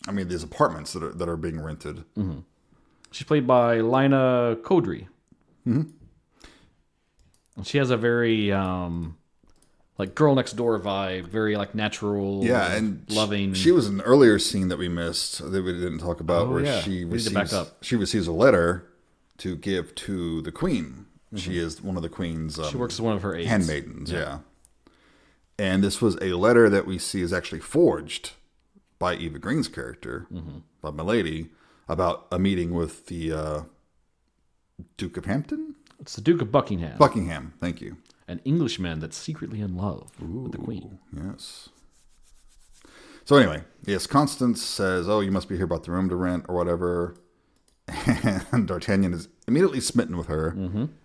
I mean, these apartments that are being rented. Mm-hmm. She's played by Lina Kodry. Mm-hmm. She has a very like girl next door vibe, very like natural, and loving. She was an earlier scene that we missed that we didn't talk about, she receives a letter to give to the queen. Mm-hmm. She is one of the queen's. She works as one of her aides. Handmaidens, yeah. And this was a letter that we see is actually forged by Eva Green's character, by Milady, about a meeting with the Duke of Hampton. It's the Duke of Buckingham. Buckingham, thank you. An Englishman that's secretly in love with the Queen. Yes. So anyway, yes, Constance says, oh, you must be here about the room to rent or whatever. And D'Artagnan is immediately smitten with her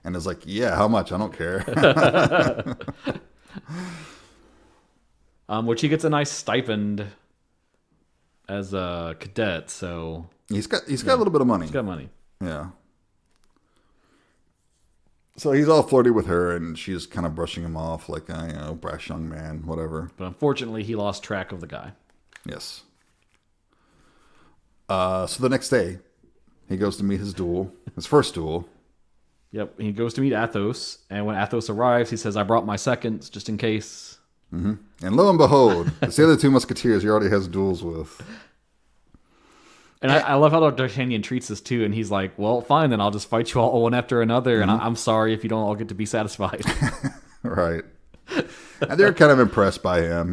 and is like, yeah, how much? I don't care. Which he gets a nice stipend as a cadet, so... He's got a little bit of money. He's got money. Yeah. So he's all flirty with her, and she's kind of brushing him off like, brash young man, whatever. But unfortunately, he lost track of the guy. Yes. So the next day, he goes to meet his first duel. Yep, he goes to meet Athos, and when Athos arrives, he says, I brought my seconds, just in case. Mm-hmm. And lo and behold, it's the other 2 Musketeers he already has duels with. And I love how D'Artagnan treats this too, and he's like, well, fine, then I'll just fight you all one after another, and I'm sorry if you don't all get to be satisfied. Right. And they're kind of impressed by him,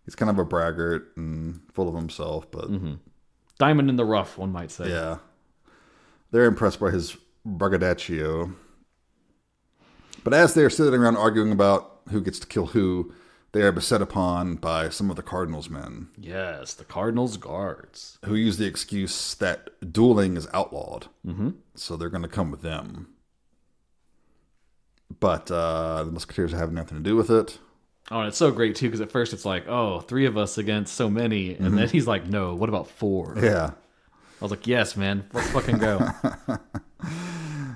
He's kind of a braggart and full of himself, but... Diamond in the rough, one might say. Yeah. They're impressed by his braggadocio. But as they're sitting around arguing about who gets to kill who, they are beset upon by some of the Cardinal's men. Yes, the Cardinal's guards. Who use the excuse that dueling is outlawed. Mm-hmm. So they're going to come with them. But the Musketeers have nothing to do with it. Oh, and it's so great, too, because at first it's like, 3 of us against so many. And then he's like, no, what about 4? Yeah. I was like, yes, man, let's fucking go.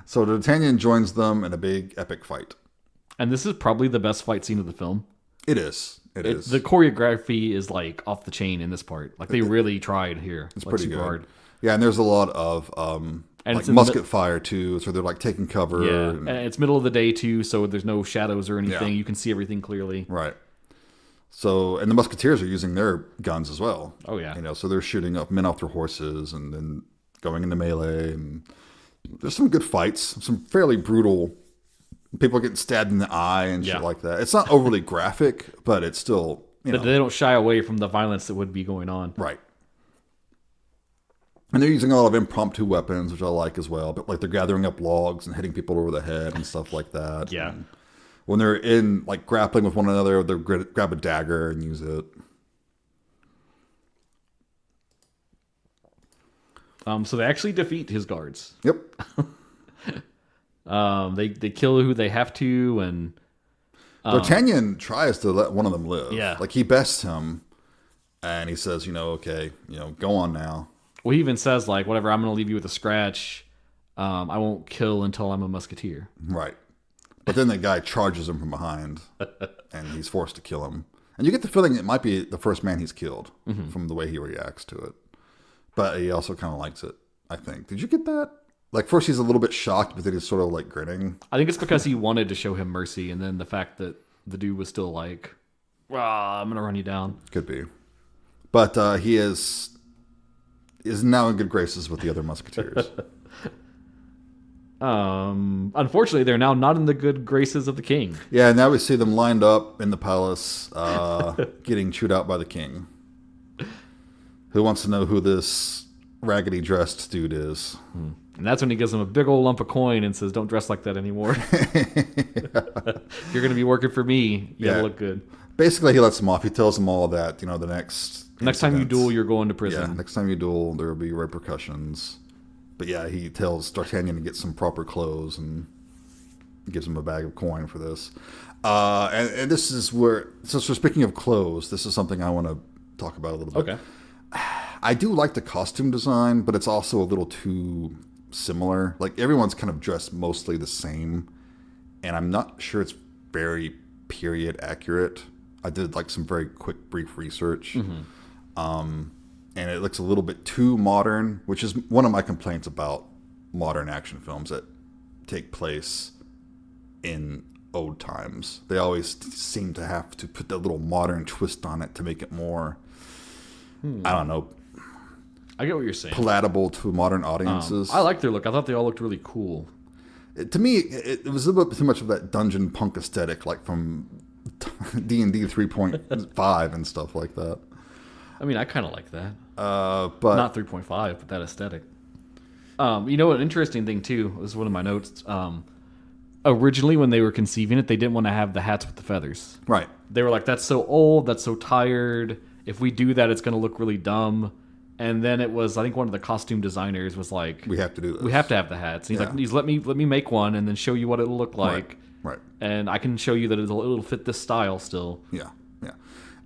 So D'Artagnan joins them in a big epic fight. And this is probably the best fight scene of the film. It is. It is. The choreography is like off the chain in this part. Like they really tried here. It's like, pretty super good. hard. Yeah, and there's a lot of and like musket fire too. So they're like taking cover. Yeah, and it's middle of the day too, so there's no shadows or anything. Yeah. You can see everything clearly. Right. So, and the Musketeers are using their guns as well. Oh yeah. So they're shooting up men off their horses and then going into melee. And there's some good fights. Some fairly brutal. People getting stabbed in the eye and shit like that. It's not overly graphic, but it's still, But they don't shy away from the violence that would be going on. Right. And they're using a lot of impromptu weapons, which I like as well. But like they're gathering up logs and hitting people over the head and stuff like that. Yeah. And when they're in like grappling with one another, they'll grab a dagger and use it. So they actually defeat his guards. Yep. They kill who they have to, and D'Artagnan tries to let one of them live. Yeah, like he bests him, and he says, okay, go on now. Well, he even says like, whatever, I'm going to leave you with a scratch. I won't kill until I'm a musketeer. Right. But then the guy charges him from behind, and he's forced to kill him. And you get the feeling it might be the first man he's killed from the way he reacts to it. But he also kind of likes it, I think. Did you get that? Like, first he's a little bit shocked, but then he's sort of, like, grinning. I think it's because he wanted to show him mercy, and then the fact that the dude was still like, I'm going to run you down. Could be. But he is now in good graces with the other Musketeers. Unfortunately, they're now not in the good graces of the king. Yeah, now we see them lined up in the palace, getting chewed out by the king. Who wants to know who this raggedy dressed dude is? And that's when he gives him a big old lump of coin and says, "Don't dress like that anymore. If you're going to be working for me, you gotta look good." Basically, he lets him off. He tells them all that, the next time you duel, you're going to prison. Yeah, next time you duel, there will be repercussions. But yeah, he tells D'Artagnan to get some proper clothes and gives him a bag of coin for this. And this is where, so speaking of clothes, this is something I want to talk about a little bit. Okay. I do like the costume design, but it's also a little too similar. Like, everyone's kind of dressed mostly the same, and I'm not sure it's very period accurate. I did like some very quick, brief research. And it looks a little bit too modern, which is one of my complaints about modern action films that take place in old times. They always seem to have to put that little modern twist on it to make it more, I don't know, I get what you're saying. palatable to modern audiences. I like their look. I thought they all looked really cool. To me, it was a little bit too much of that dungeon punk aesthetic, like from D&D 3.5 and stuff like that. I mean, I kind of like that. But not 3.5, but that aesthetic. An interesting thing too, this is one of my notes. Originally, when they were conceiving it, they didn't want to have the hats with the feathers. Right. They were like, "That's so old. That's so tired. If we do that, it's going to look really dumb." And then it was, I think one of the costume designers was like, "We have to do this. We have to have the hats." And he's like, let me make one and then show you what it'll look like. Right. And I can show you that it'll fit this style still. Yeah.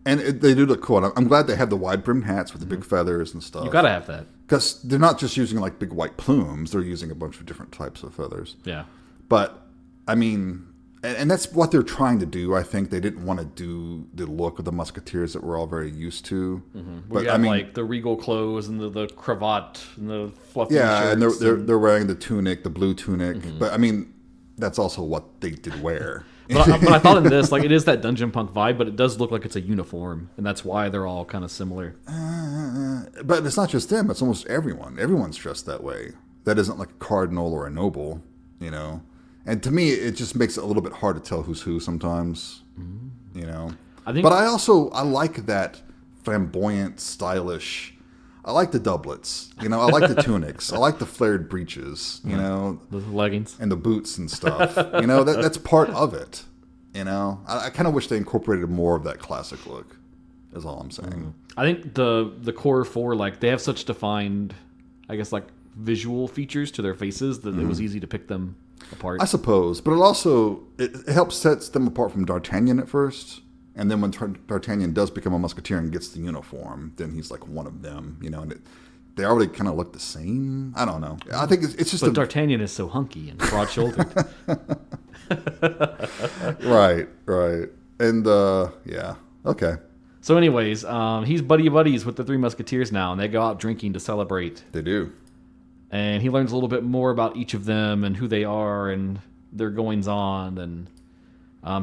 And they do look cool. I'm glad they have the wide-brimmed hats with the big feathers and stuff. You got to have that. Because they're not just using like big white plumes. They're using a bunch of different types of feathers. Yeah. But, I mean, and that's what they're trying to do. I think they didn't want to do the look of the Musketeers that we're all very used to. But I mean, like the regal clothes and the cravat and the fluffy and shirts. they're wearing the tunic, the blue tunic. But, I mean, that's also what they did wear. But I thought in this, like, it is that dungeon punk vibe, but it does look like it's a uniform, and that's why they're all kind of similar. But it's not just them; it's almost everyone. Everyone's dressed that way. That isn't like a cardinal or a noble, And to me, it just makes it a little bit hard to tell who's who sometimes, But I like that flamboyant, stylish. I like the doublets, I like the tunics, I like the flared breeches, the leggings and the boots and stuff. That's part of it. I kind of wish they incorporated more of that classic look. Is all I'm saying. I think the core four, like, they have such defined, I guess, like, visual features to their faces that it was easy to pick them apart. I suppose, but it also it helps sets them apart from D'Artagnan at first. And then when D'Artagnan does become a musketeer and gets the uniform, then he's like one of them, and they already kind of look the same. I don't know. I think it's just. But D'Artagnan is so hunky and broad-shouldered. Right. And yeah, okay. So, anyways, he's buddies with the three musketeers now, and they go out drinking to celebrate. They do. And he learns a little bit more about each of them and who they are and their goings on, and.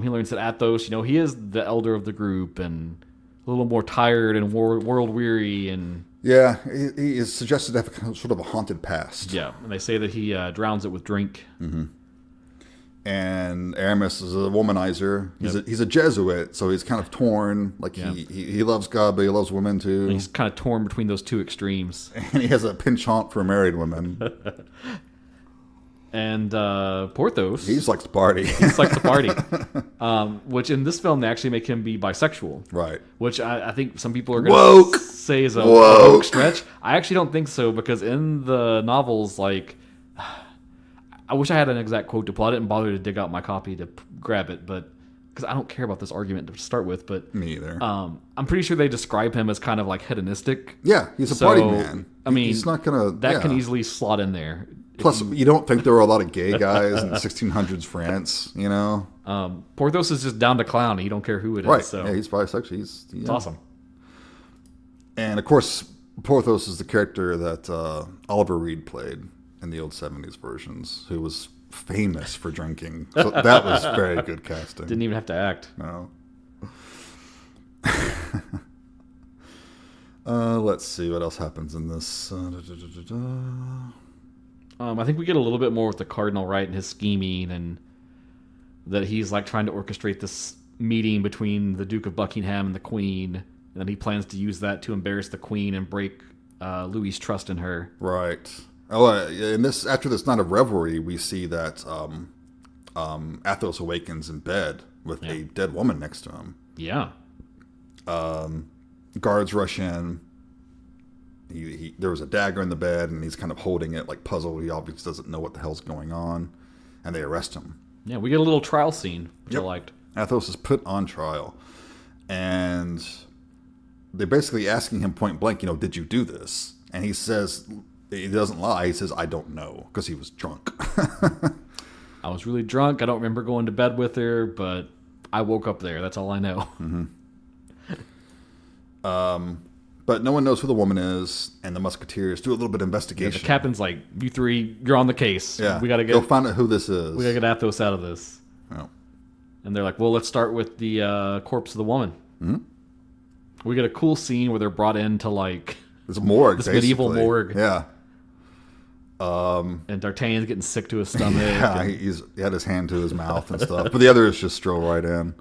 He learns that Athos, he is the elder of the group and a little more tired and world weary. And yeah, he is suggested to have sort of a haunted past. Yeah, and they say that he drowns it with drink. Mm-hmm. And Aramis is a womanizer. He's a Jesuit, so he's kind of torn. Like he loves God, but he loves women too. And he's kind of torn between those two extremes. And he has a penchant for married women. And Porthos... He just likes to party. Which in this film, they actually make him be bisexual. Right. Which I think some people are going to say is a woke stretch. I actually don't think so, because in the novels, like... I wish I had an exact quote to pull. I didn't bother to dig out my copy to grab it, but... Because I don't care about this argument to start with, but... Me either. I'm pretty sure they describe him as kind of like hedonistic. Yeah, he's a party man. I mean... He's not going to... That can easily slot in there. Plus, you don't think there were a lot of gay guys in 1600s France, Porthos is just down to clown. He don't care who it is. Right. So. Yeah, he's bisexual. It's awesome. And, of course, Porthos is the character that Oliver Reed played in the old 70s versions, who was famous for drinking. So that was very good casting. Didn't even have to act. No. Let's see what else happens in this. I think we get a little bit more with the Cardinal, right, and his scheming, and that he's like trying to orchestrate this meeting between the Duke of Buckingham and the Queen, and then he plans to use that to embarrass the Queen and break Louis's trust in her. Right. Oh, in this after this night of revelry, we see that Athos awakens in bed with a dead woman next to him. Yeah. Guards rush in. There was a dagger in the bed, and he's kind of holding it like puzzled. He obviously doesn't know what the hell's going on, and they arrest him. Yeah, we get a little trial scene, which I liked. Athos is put on trial, and they're basically asking him point blank, did you do this? And he says, he doesn't lie. He says, I don't know, because he was drunk. I was really drunk. I don't remember going to bed with her, but I woke up there. That's all I know. Mm-hmm. But no one knows who the woman is, and the Musketeers do a little bit of investigation. The captain's like, you three, you're on the case. Yeah, we gotta go find out who this is. We gotta get Athos out of this. Oh. And they're like, well, let's start with the corpse of the woman. Mm-hmm. We get a cool scene where they're brought into like this morgue, this medieval morgue. Yeah. And D'Artagnan's getting sick to his stomach. Yeah, he had his hand to his mouth and stuff. But the others just stroll right in.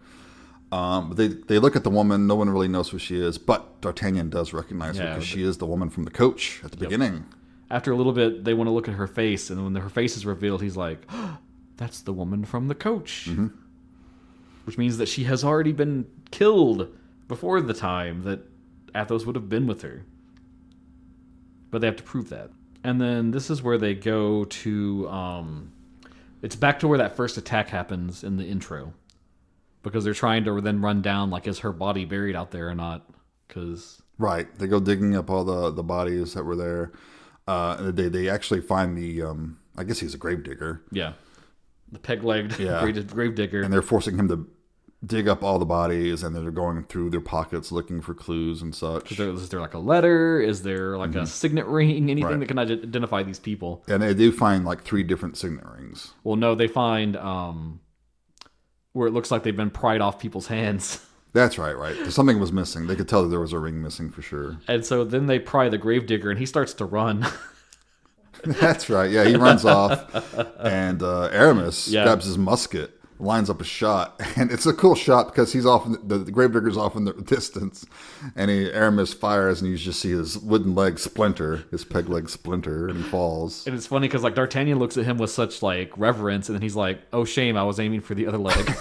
But they look at the woman. No one really knows who she is. But D'Artagnan does recognize her because she is the woman from the coach at the beginning. After a little bit, they want to look at her face. And when her face is revealed, he's like, oh, that's the woman from the coach. Mm-hmm. Which means that she has already been killed before the time that Athos would have been with her. But they have to prove that. And then this is where they go to... it's back to where that first attack happens in the intro. Because they're trying to then run down, like, is her body buried out there or not? Because... Right. They go digging up all the bodies that were there. They actually find the... I guess he's a gravedigger. Yeah. The peg-legged gravedigger. And they're forcing him to dig up all the bodies, and then they're going through their pockets looking for clues and such. Is there like a letter? Is there like a signet ring? Anything that can identify these people? And they do find like 3 different signet rings. Well, no, they find where it looks like they've been pried off people's hands. That's right. Something was missing. They could tell that there was a ring missing for sure. And so then they pry the gravedigger, and he starts to run. That's right. Yeah, he runs off, and Aramis grabs his musket, lines up a shot, and it's a cool shot because he's off. The gravedigger's off in the distance, and Aramis fires, and you just see his wooden leg splinter, his peg leg splinter, and he falls. And it's funny because like D'Artagnan looks at him with such like reverence, and then he's like, "Oh shame, I was aiming for the other leg."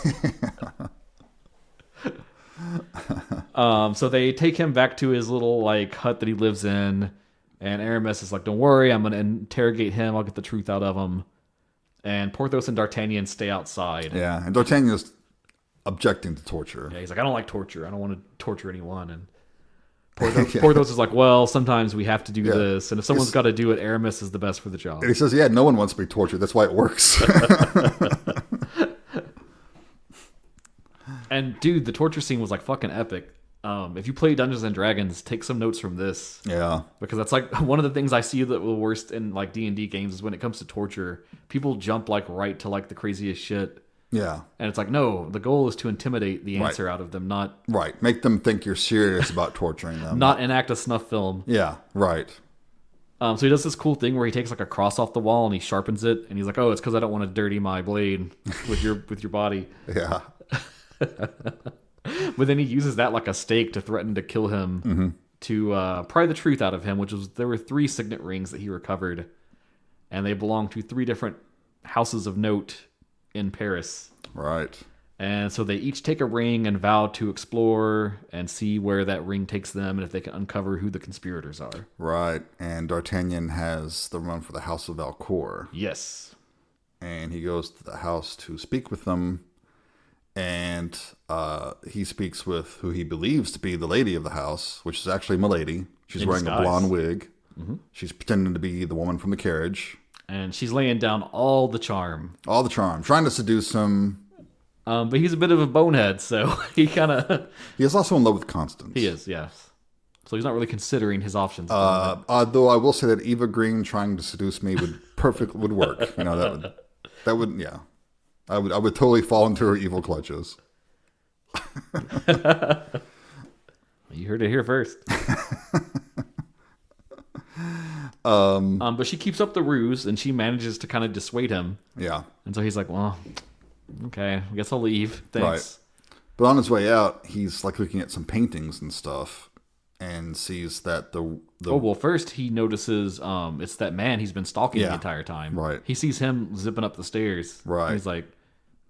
So they take him back to his little like hut that he lives in. And Aramis is like, don't worry, I'm going to interrogate him. I'll get the truth out of him. And Porthos and D'Artagnan stay outside. Yeah, and D'Artagnan is objecting to torture. Yeah, he's like, I don't like torture. I don't want to torture anyone. And Porthos is like, well, sometimes we have to do this. And if someone's got to do it, Aramis is the best for the job. And he says, yeah, no one wants to be tortured. That's why it works. And dude, the torture scene was like fucking epic. If you play Dungeons and Dragons, take some notes from this. Yeah, because that's like one of the things I see that the worst in like D&D games is when it comes to torture, people jump like right to like the craziest shit. Yeah, and it's like no, the goal is to intimidate the answer out of them, not make them think you're serious about torturing them, not enact a snuff film. Yeah, right. So he does this cool thing where he takes like a cross off the wall and he sharpens it, and he's like, "Oh, it's because I don't want to dirty my blade with your body." Yeah. But then he uses that like a stake to threaten to kill him to pry the truth out of him, which was there were 3 signet rings that he recovered, and they belong to 3 different houses of note in Paris. Right. And so they each take a ring and vow to explore and see where that ring takes them and if they can uncover who the conspirators are. Right. And D'Artagnan has the run for the House of Valcourt. Yes. And he goes to the house to speak with them. And he speaks with who he believes to be the lady of the house, which is actually Milady. She's wearing a blonde wig. Mm-hmm. She's pretending to be the woman from the carriage. And she's laying down all the charm. All the charm. Trying to seduce him. But he's a bit of a bonehead, so he kind of... He is also in love with Constance. He is, yes. So he's not really considering his options. Though I will say that Eva Green trying to seduce me would work. You know, that would, yeah. I would totally fall into her evil clutches. You heard it here first. But she keeps up the ruse, and she manages to kind of dissuade him. Yeah. And so he's like, well, okay, I guess I'll leave. Thanks. Right. But on his way out, he's like looking at some paintings and stuff. and sees that the Oh, well, first he notices it's that man he's been stalking the entire time. Right. He sees him zipping up the stairs. Right. And he's like,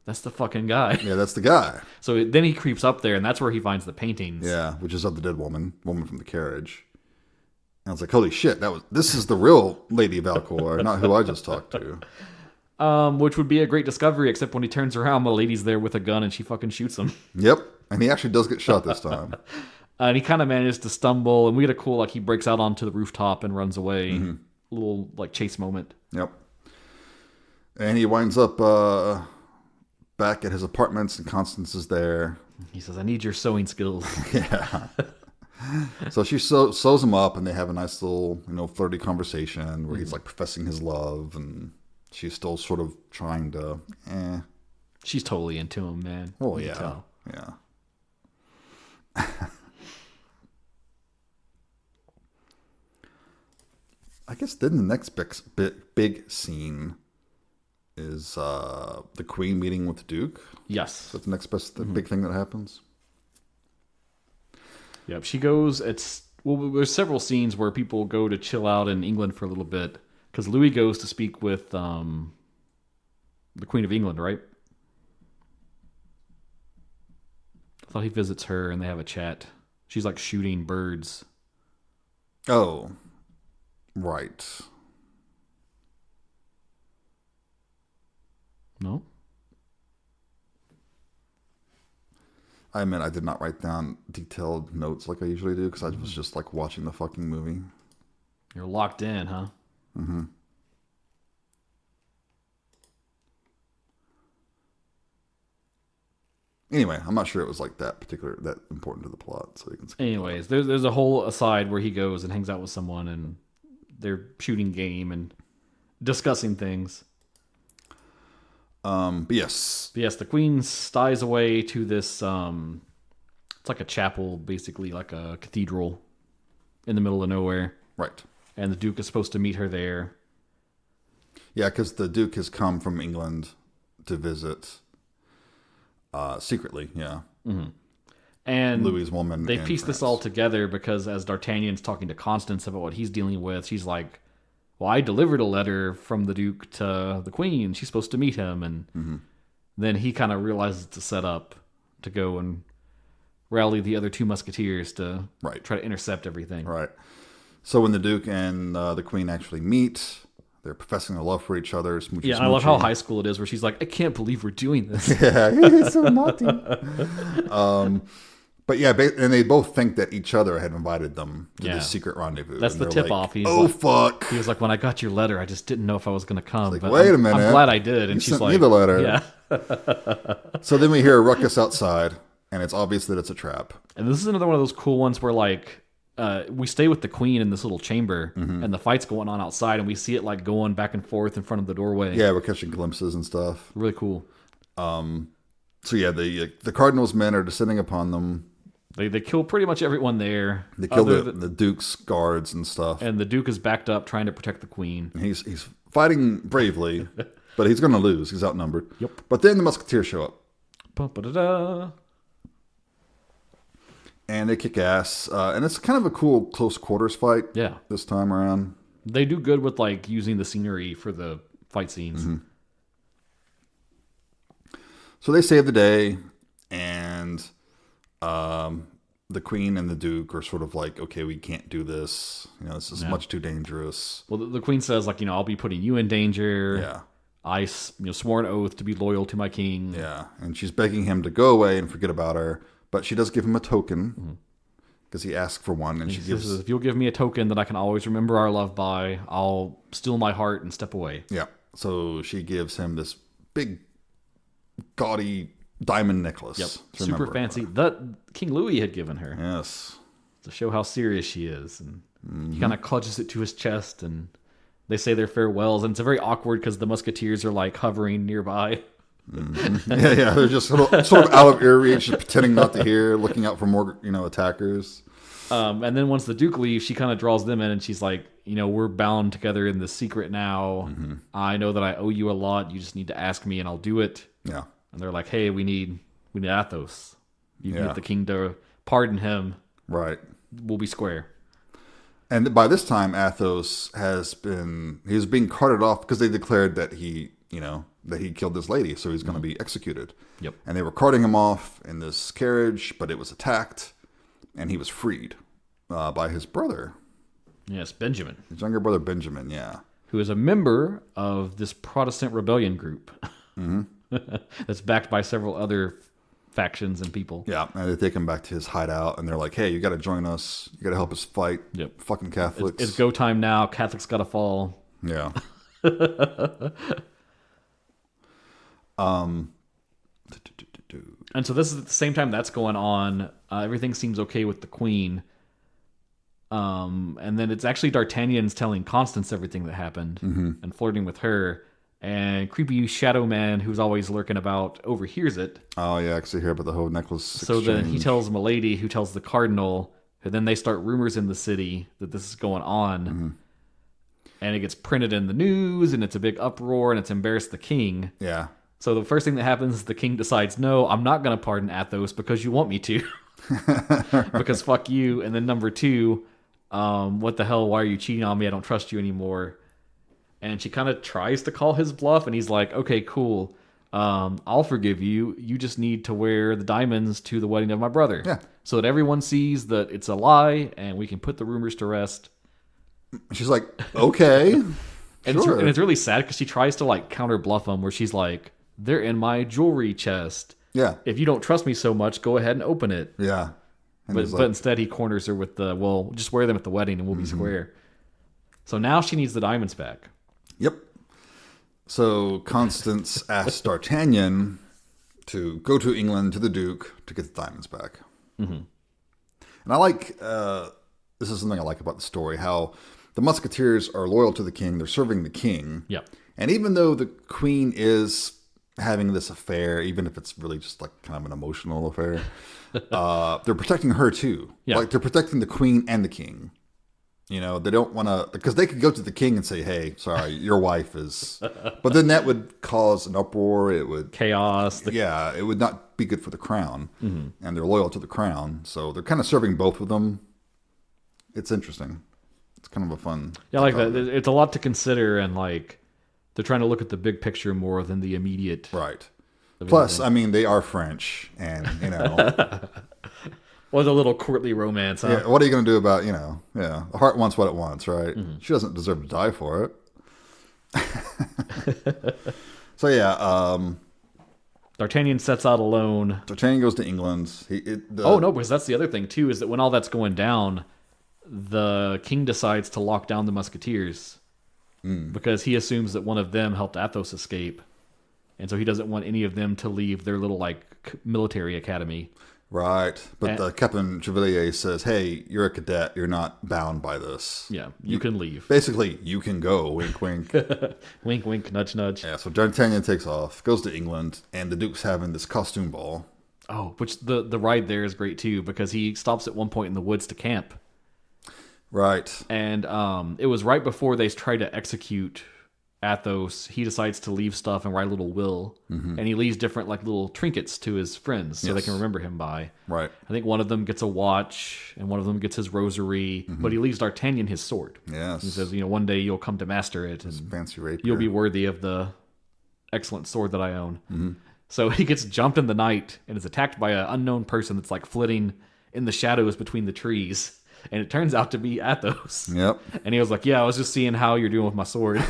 that's the fucking guy. Yeah, that's the guy. So then he creeps up there, and that's where he finds the paintings. Yeah, which is of the dead woman from the carriage. And I was like, holy shit, this is the real Lady Valcor, not who I just talked to. Which would be a great discovery, except when he turns around, the lady's there with a gun, and she fucking shoots him. Yep, and he actually does get shot this time. And he kind of manages to stumble, and we get a cool, like, he breaks out onto the rooftop and runs away. A little, like, chase moment. Yep. And he winds up back at his apartments, and Constance is there. He says, I need your sewing skills. Yeah. So she sews him up, and they have a nice little, flirty conversation where he's, like, professing his love, and she's still sort of trying to, She's totally into him, man. Oh, You yeah. can tell. Yeah. I guess then the next big scene is the Queen meeting with the Duke. Yes. That's the next big thing that happens. Yep. She goes. There's several scenes where people go to chill out in England for a little bit because Louis goes to speak with the Queen of England, right? I thought he visits her and they have a chat. She's like shooting birds. Oh. Right. No? I admit I did not write down detailed notes like I usually do because I was just like watching the fucking movie. You're locked in, huh? Mm-hmm. Anyway, I'm not sure it was like that important to the plot. So you can. Anyways, there's a whole aside where he goes and hangs out with someone and they're shooting game and discussing things. But yes, the Queen sties away to this. It's like a chapel, basically like a cathedral, in the middle of nowhere. Right. And the Duke is supposed to meet her there. Yeah, because the Duke has come from England to visit secretly. Yeah. Mm-hmm. And Louis's woman. They piece this all together because as D'Artagnan's talking to Constance about what he's dealing with, she's like, well, I delivered a letter from the Duke to the Queen. She's supposed to meet him. And then he kind of realizes it's a setup to go and rally the other two Musketeers to try to intercept everything. Right. So when the Duke and the Queen actually meet, they're professing their love for each other. Smoochy, yeah, smoochy. I love how high school it is where she's like, I can't believe we're doing this. Yeah, he's so naughty. But yeah, and they both think that each other had invited them to this secret rendezvous. That's the tip-off. Like, oh, fuck. He was like, when I got your letter, I just didn't know if I was going to come. Like, but wait a minute. I'm glad I did. And you she's sent like, me the letter. Yeah. So then we hear a ruckus outside, and it's obvious that it's a trap. And this is another one of those cool ones where, like, we stay with the Queen in this little chamber, and the fight's going on outside, and we see it, like, going back and forth in front of the doorway. Yeah, we're catching glimpses and stuff. Really cool. So yeah, the Cardinal's men are descending upon them. They kill pretty much everyone there. They kill the Duke's guards and stuff. And the Duke is backed up trying to protect the Queen. And he's fighting bravely, but he's going to lose. He's outnumbered. Yep. But then the Musketeers show up. Ba-ba-da-da. And they kick ass. And it's kind of a cool close quarters fight. Yeah. This time around. They do good with like using the scenery for the fight scenes. Mm-hmm. So they save the day, and the Queen and the Duke are sort of like, okay, we can't do this. This is much too dangerous. Well, the Queen says, like, I'll be putting you in danger. Yeah. I swore an oath to be loyal to my king. Yeah, and she's begging him to go away and forget about her, but she does give him a token because he asked for one, and she gives. If you'll give me a token that I can always remember our love by, I'll still my heart and step away. Yeah, so she gives him this big, gaudy diamond necklace. Yep, super fancy. That King Louis had given her. Yes, to show how serious she is, and he kind of clutches it to his chest, and they say their farewells, and it's very awkward because the Musketeers are like hovering nearby. Yeah, they're just sort of out of ear reach, just pretending not to hear, looking out for more, attackers. And then once the Duke leaves, she kind of draws them in, and she's like, we're bound together in this secret now. I know that I owe you a lot. You just need to ask me, and I'll do it. Yeah. And they're like, hey, we need Athos. You need the king to pardon him. Right. we'll be square. And by this time, Athos he was being carted off because they declared that he killed this lady, so he's going to be executed. Yep. And they were carting him off in this carriage, but it was attacked, and he was freed by his brother. Yes, Benjamin. His younger brother, Benjamin, yeah. Who is a member of this Protestant rebellion group. That's backed by several other factions and people. Yeah, and they take him back to his hideout, and they're like, hey, you got to join us. You got to help us fight. Yep. Fucking Catholics. It's go time now. Catholics got to fall. Yeah. And so this is at the same time that's going on. Everything seems okay with the Queen. And then it's actually D'Artagnan's telling Constance everything that happened and flirting with her. And creepy shadow man who's always lurking about overhears it. Oh, yeah, I actually hear about the whole necklace So exchange. then he tells Milady, who tells the Cardinal, and then they start rumors in the city that this is going on. And it gets printed in the news, and it's a big uproar, and it's embarrassed the king. Yeah. So the first thing that happens is the king decides, no, I'm not going to pardon Athos because you want me to. Because fuck you. And then number two, what the hell? Why are you cheating on me? I don't trust you anymore. And she kind of tries to call his bluff, and he's like, okay, cool. I'll forgive you. You just need to wear the diamonds to the wedding of my brother. Yeah. So that everyone sees that it's a lie, and we can put the rumors to rest. She's like, okay. And, sure. it's really sad because she tries to like counter bluff him, where she's like, they're in my jewelry chest. Yeah. If you don't trust me so much, go ahead and open it. Yeah. And But instead he corners her with the, well, just wear them at the wedding and we'll be square. So now she needs the diamonds back. Yep. So Constance asks D'Artagnan to go to England to the Duke to get the diamonds back. And I like, this is something I like about the story, how the Musketeers are loyal to the king. They're serving the king. Yep. And even though the queen is having this affair, even if it's really just like kind of an emotional affair, they're protecting her too. Yeah. Like they're protecting the queen and the king. You know, they don't want to, because they could go to the king and say, hey, sorry, your wife is, but then that would cause an uproar. It would, Chaos. yeah, it would not be good for the crown. And they're loyal to the crown. So they're kind of serving both of them. It's interesting. It's kind of a fun. Yeah, I like that. It's a lot to consider, and like they're trying to look at the big picture more than the immediate. Right. Plus, I mean, they are French, and you know, Well, the little courtly romance, huh? yeah, what are you going to do about, you know, yeah, the heart wants what it wants, right? She doesn't deserve to die for it. So yeah, D'Artagnan sets out alone. D'Artagnan goes to England. Oh no, because that's the other thing too, is that when all that's going down, the king decides to lock down the Musketeers because he assumes that one of them helped Athos escape, and so he doesn't want any of them to leave their little like military academy. Right, but Captain Chevalier says, "Hey, you're a cadet. You're not bound by this. Yeah, you can leave. Basically, you can go. Wink, wink. Wink, wink, nudge, nudge. Yeah. So D'Artagnan takes off, goes to England, and the Duke's having this costume ball. Oh, which the ride there is great too, because he stops at one point in the woods to camp. Right. And it was right before they tried to execute Athos. He decides to leave stuff and write a little will, and he leaves different like little trinkets to his friends so they can remember him by. Right. I think one of them gets a watch, and one of them gets his rosary, but he leaves D'Artagnan his sword. Yes. He says, you know, one day you'll come to master it, and Fancy rapier. you'll be worthy of the excellent sword that I own. So he gets jumped in the night and is attacked by an unknown person that's like flitting in the shadows between the trees. And it turns out to be Athos. Yep. And he was like, yeah, I was just seeing how you're doing with my sword.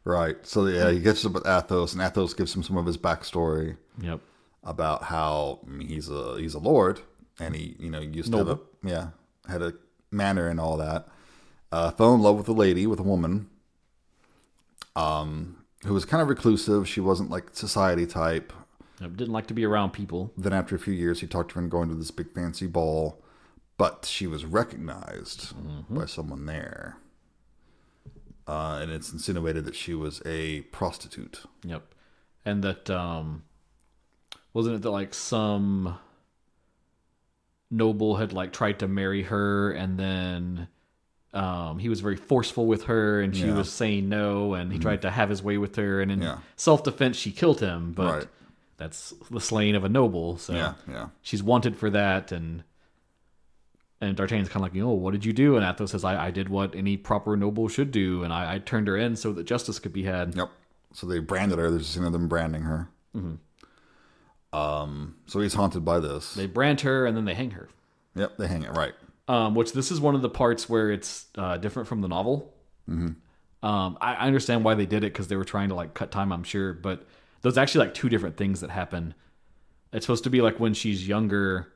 Right. So yeah, he gets up with Athos, and Athos gives him some of his backstory Yep. about how he's a lord, and he used to have had a manor and all that. Fell in love with a lady, with a woman, who was kind of reclusive. She wasn't like society type. Yep. Didn't like to be around people. Then after a few years, he talked her into going to this big fancy ball, but she was recognized by someone there. And it's insinuated that she was a prostitute. Yep. And that, wasn't it that like some noble had like tried to marry her, and then he was very forceful with her, and she was saying no, and he tried to have his way with her, and in self-defense she killed him, but that's the slaying of a noble, so she's wanted for that, and And D'Artagnan's kind of like, what did you do? And Athos says, I did what any proper noble should do, and I turned her in so that justice could be had. Yep. So they branded her. There's a scene of them branding her. So he's haunted by this. They brand her, and then they hang her. Yep, they hang it, right. Which this is one of the parts where it's different from the novel. I understand why they did it, because they were trying to like cut time, I'm sure. But there's actually like two different things that happen. It's supposed to be like when she's younger,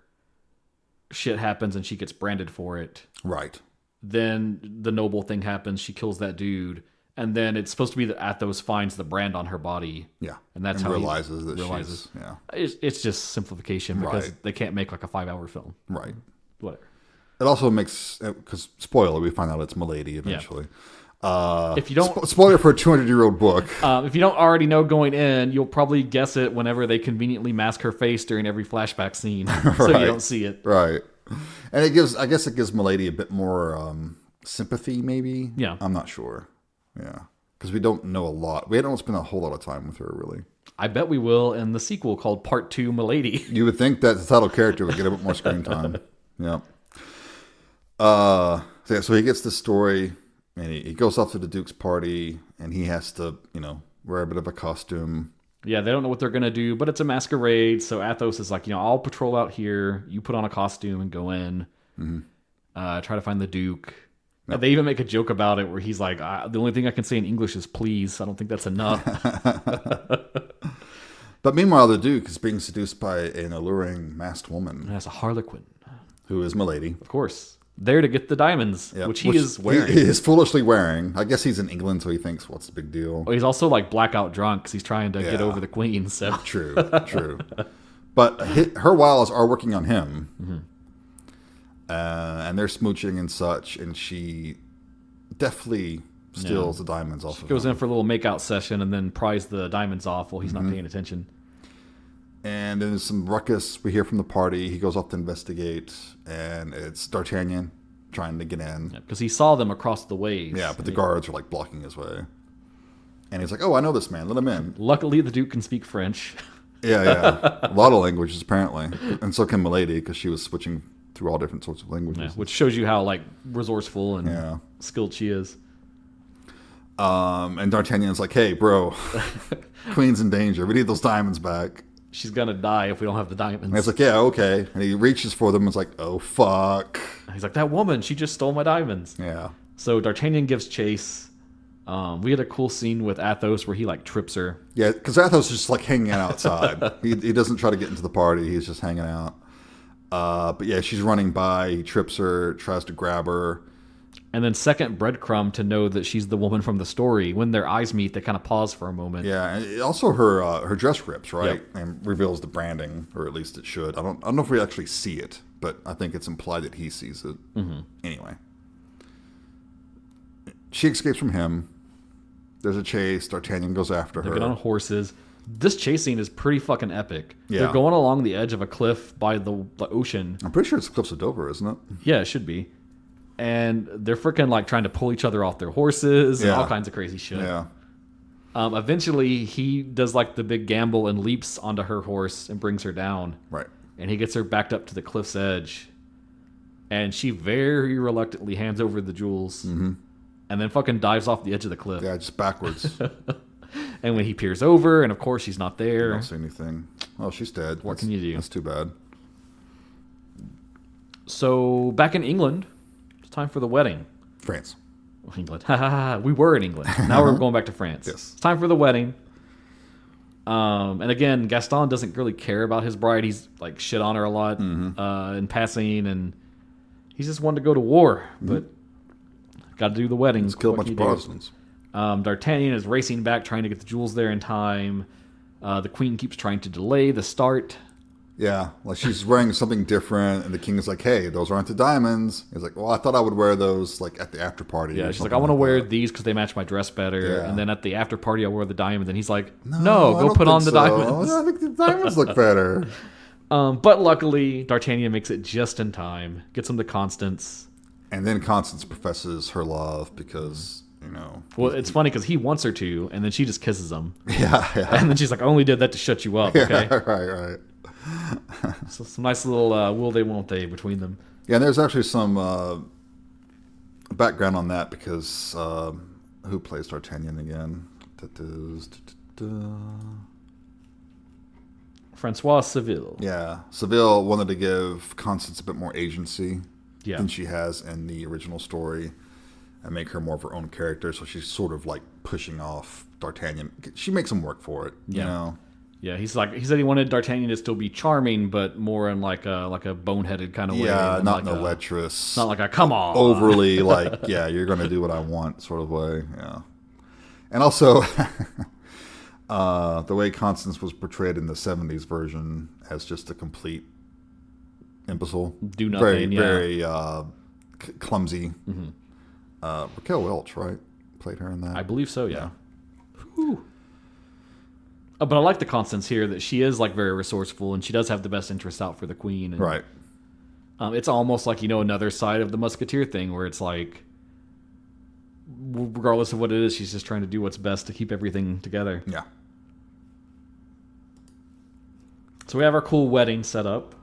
shit happens and she gets branded for it. Right. Then the noble thing happens. She kills that dude. And then it's supposed to be that Athos finds the brand on her body. Yeah. And that's how realizes he that realizes. Yeah. It's just simplification because they can't make like a 5-hour film. Right. Whatever. It also makes, because spoiler, we find out it's Milady eventually. If you don't spoiler for a 200-year-old book. If you don't already know going in, you'll probably guess it whenever they conveniently mask her face during every flashback scene, so you don't see it. Right, and it gives Milady a bit more sympathy, maybe. Yeah, I'm not sure. Yeah, because we don't know a lot. We don't spend a whole lot of time with her, really. I bet we will in the sequel called Part 2 Milady. You would think that the title character would get a bit more screen time. Yeah. So he gets the story. And he goes off to the Duke's party, and he has to, wear a bit of a costume. Yeah, they don't know what they're going to do, but it's a masquerade. So Athos is like, I'll patrol out here. You put on a costume and go in. Try to find the Duke. Yep. And they even make a joke about it where he's like, the only thing I can say in English is please. I don't think that's enough. But meanwhile, the Duke is being seduced by an alluring masked woman. And that's a harlequin. Who is Milady. Of course. There to get the diamonds, which he is wearing. He is foolishly wearing. I guess he's in England, so he thinks, what's the big deal? Well, he's also like blackout drunk because he's trying to get over the queen. So True. But her wiles are working on him. And they're smooching and such, and she deftly steals the diamonds off of him. Goes in for a little makeout session and then pries the diamonds off while he's not paying attention. And then there's some ruckus we hear from the party. He goes off to investigate, and it's D'Artagnan trying to get in. Because he saw them across the ways. Yeah, but the guards are like blocking his way. And he's like, oh, I know this man. Let him in. Luckily, the Duke can speak French. Yeah. A lot of languages, apparently. And so can Milady, because she was switching through all different sorts of languages. Yeah, which shows you how like resourceful and skilled she is. And D'Artagnan's like, hey, bro, Queen's in danger. We need those diamonds back. She's gonna die if we don't have the diamonds. And it's like, yeah, okay. And he reaches for them and is like, oh, fuck. He's like, that woman, she just stole my diamonds. Yeah. So D'Artagnan gives chase. We had a cool scene with Athos where he like trips her. Yeah, because Athos is just like hanging out outside. he doesn't try to get into the party. He's just hanging out. But yeah, she's running by. He trips her, tries to grab her. And then second breadcrumb to know that she's the woman from the story. When their eyes meet, they kind of pause for a moment. Yeah, and also her dress rips, right? Yep. And reveals the branding, or at least it should. I don't know if we actually see it, but I think it's implied that he sees it. Anyway. She escapes from him. There's a chase. D'Artagnan goes after her. They get on horses. This chase scene is pretty fucking epic. Yeah. They're going along the edge of a cliff by the ocean. I'm pretty sure it's the Cliffs of Dover, isn't it? Yeah, it should be. And they're freaking like trying to pull each other off their horses and all kinds of crazy shit. Yeah. Eventually, he does like the big gamble and leaps onto her horse and brings her down. Right. And he gets her backed up to the cliff's edge. And she very reluctantly hands over the jewels. And then fucking dives off the edge of the cliff. Yeah, just backwards. And when he peers over, and of course she's not there. I don't see anything. Oh, she's dead. What can you do? That's too bad. So back in England, it's time for the wedding. France. England. We were in England. Now we're going back to France. Yes. It's time for the wedding. And again, Gaston doesn't really care about his bride. He's like shit on her a lot in passing, and he's just wanted to go to war, but got to do the wedding. Let's kill a bunch of Protestants. D'Artagnan is racing back, trying to get the jewels there in time. The queen keeps trying to delay the start. Yeah, like she's wearing something different, and the king is like, "Hey, those aren't the diamonds." He's like, "Well, I thought I would wear those like at the after party." Yeah, she's like, "I want to wear these because they match my dress better." Yeah. And then at the after party, I wear the diamonds. And he's like, "No, go put on the diamonds." I think the diamonds look better. But luckily, D'Artagnan makes it just in time, gets him to Constance. And then Constance professes her love because, Well, it's funny because he wants her to, and then she just kisses him. Yeah. And then she's like, I only did that to shut you up, okay? Right. So some nice little will they, won't they between them. Yeah, and there's actually some background on that because who plays D'Artagnan again? Francois Seville. Yeah, Seville wanted to give Constance a bit more agency Yeah. than she has in the original story and make her more of her own character. So she's sort of like pushing off D'Artagnan. She makes him work for it, you know? Yeah, he said he wanted D'Artagnan to still be charming, but more in like a boneheaded kind of way. Yeah, not like in a lecherous, not like a come on, overly like, yeah, you're going to do what I want sort of way. Yeah. And also, the way Constance was portrayed in the 70s version as just a complete imbecile. Do nothing, very clumsy. Mm-hmm. Raquel Welch, right? Played her in that. I believe so, yeah. But I like the Constance here that she is like very resourceful and she does have the best interests out for the queen. And, right. It's almost like, another side of the Musketeer thing where it's like, regardless of what it is, she's just trying to do what's best to keep everything together. Yeah. So we have our cool wedding set up.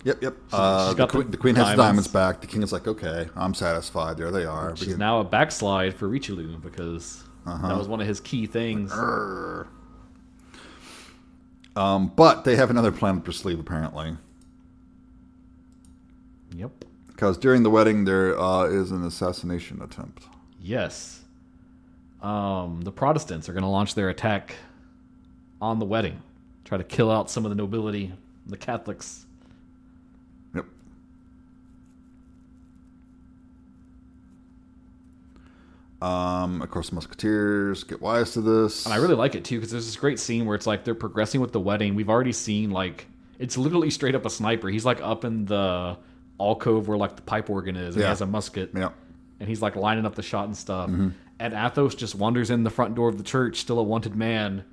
Yep. She's got the queen has the diamonds back. The king is like, okay, I'm satisfied. There they are. She's now a backslide for Richelieu because that was one of his key things. But they have another plan up their sleeve, apparently. Yep. Because during the wedding, there is an assassination attempt. Yes. The Protestants are going to launch their attack on the wedding. Try to kill out some of the nobility, the Catholics. Yep. Of course, the Musketeers get wise to this. And I really like it, too, because there's this great scene where it's like they're progressing with the wedding. We've already seen, like, it's literally straight up a sniper. He's, like, up in the alcove where, like, the pipe organ is, and he has a musket. Yeah. And he's, like, lining up the shot and stuff. Mm-hmm. And Athos just wanders in the front door of the church, still a wanted man,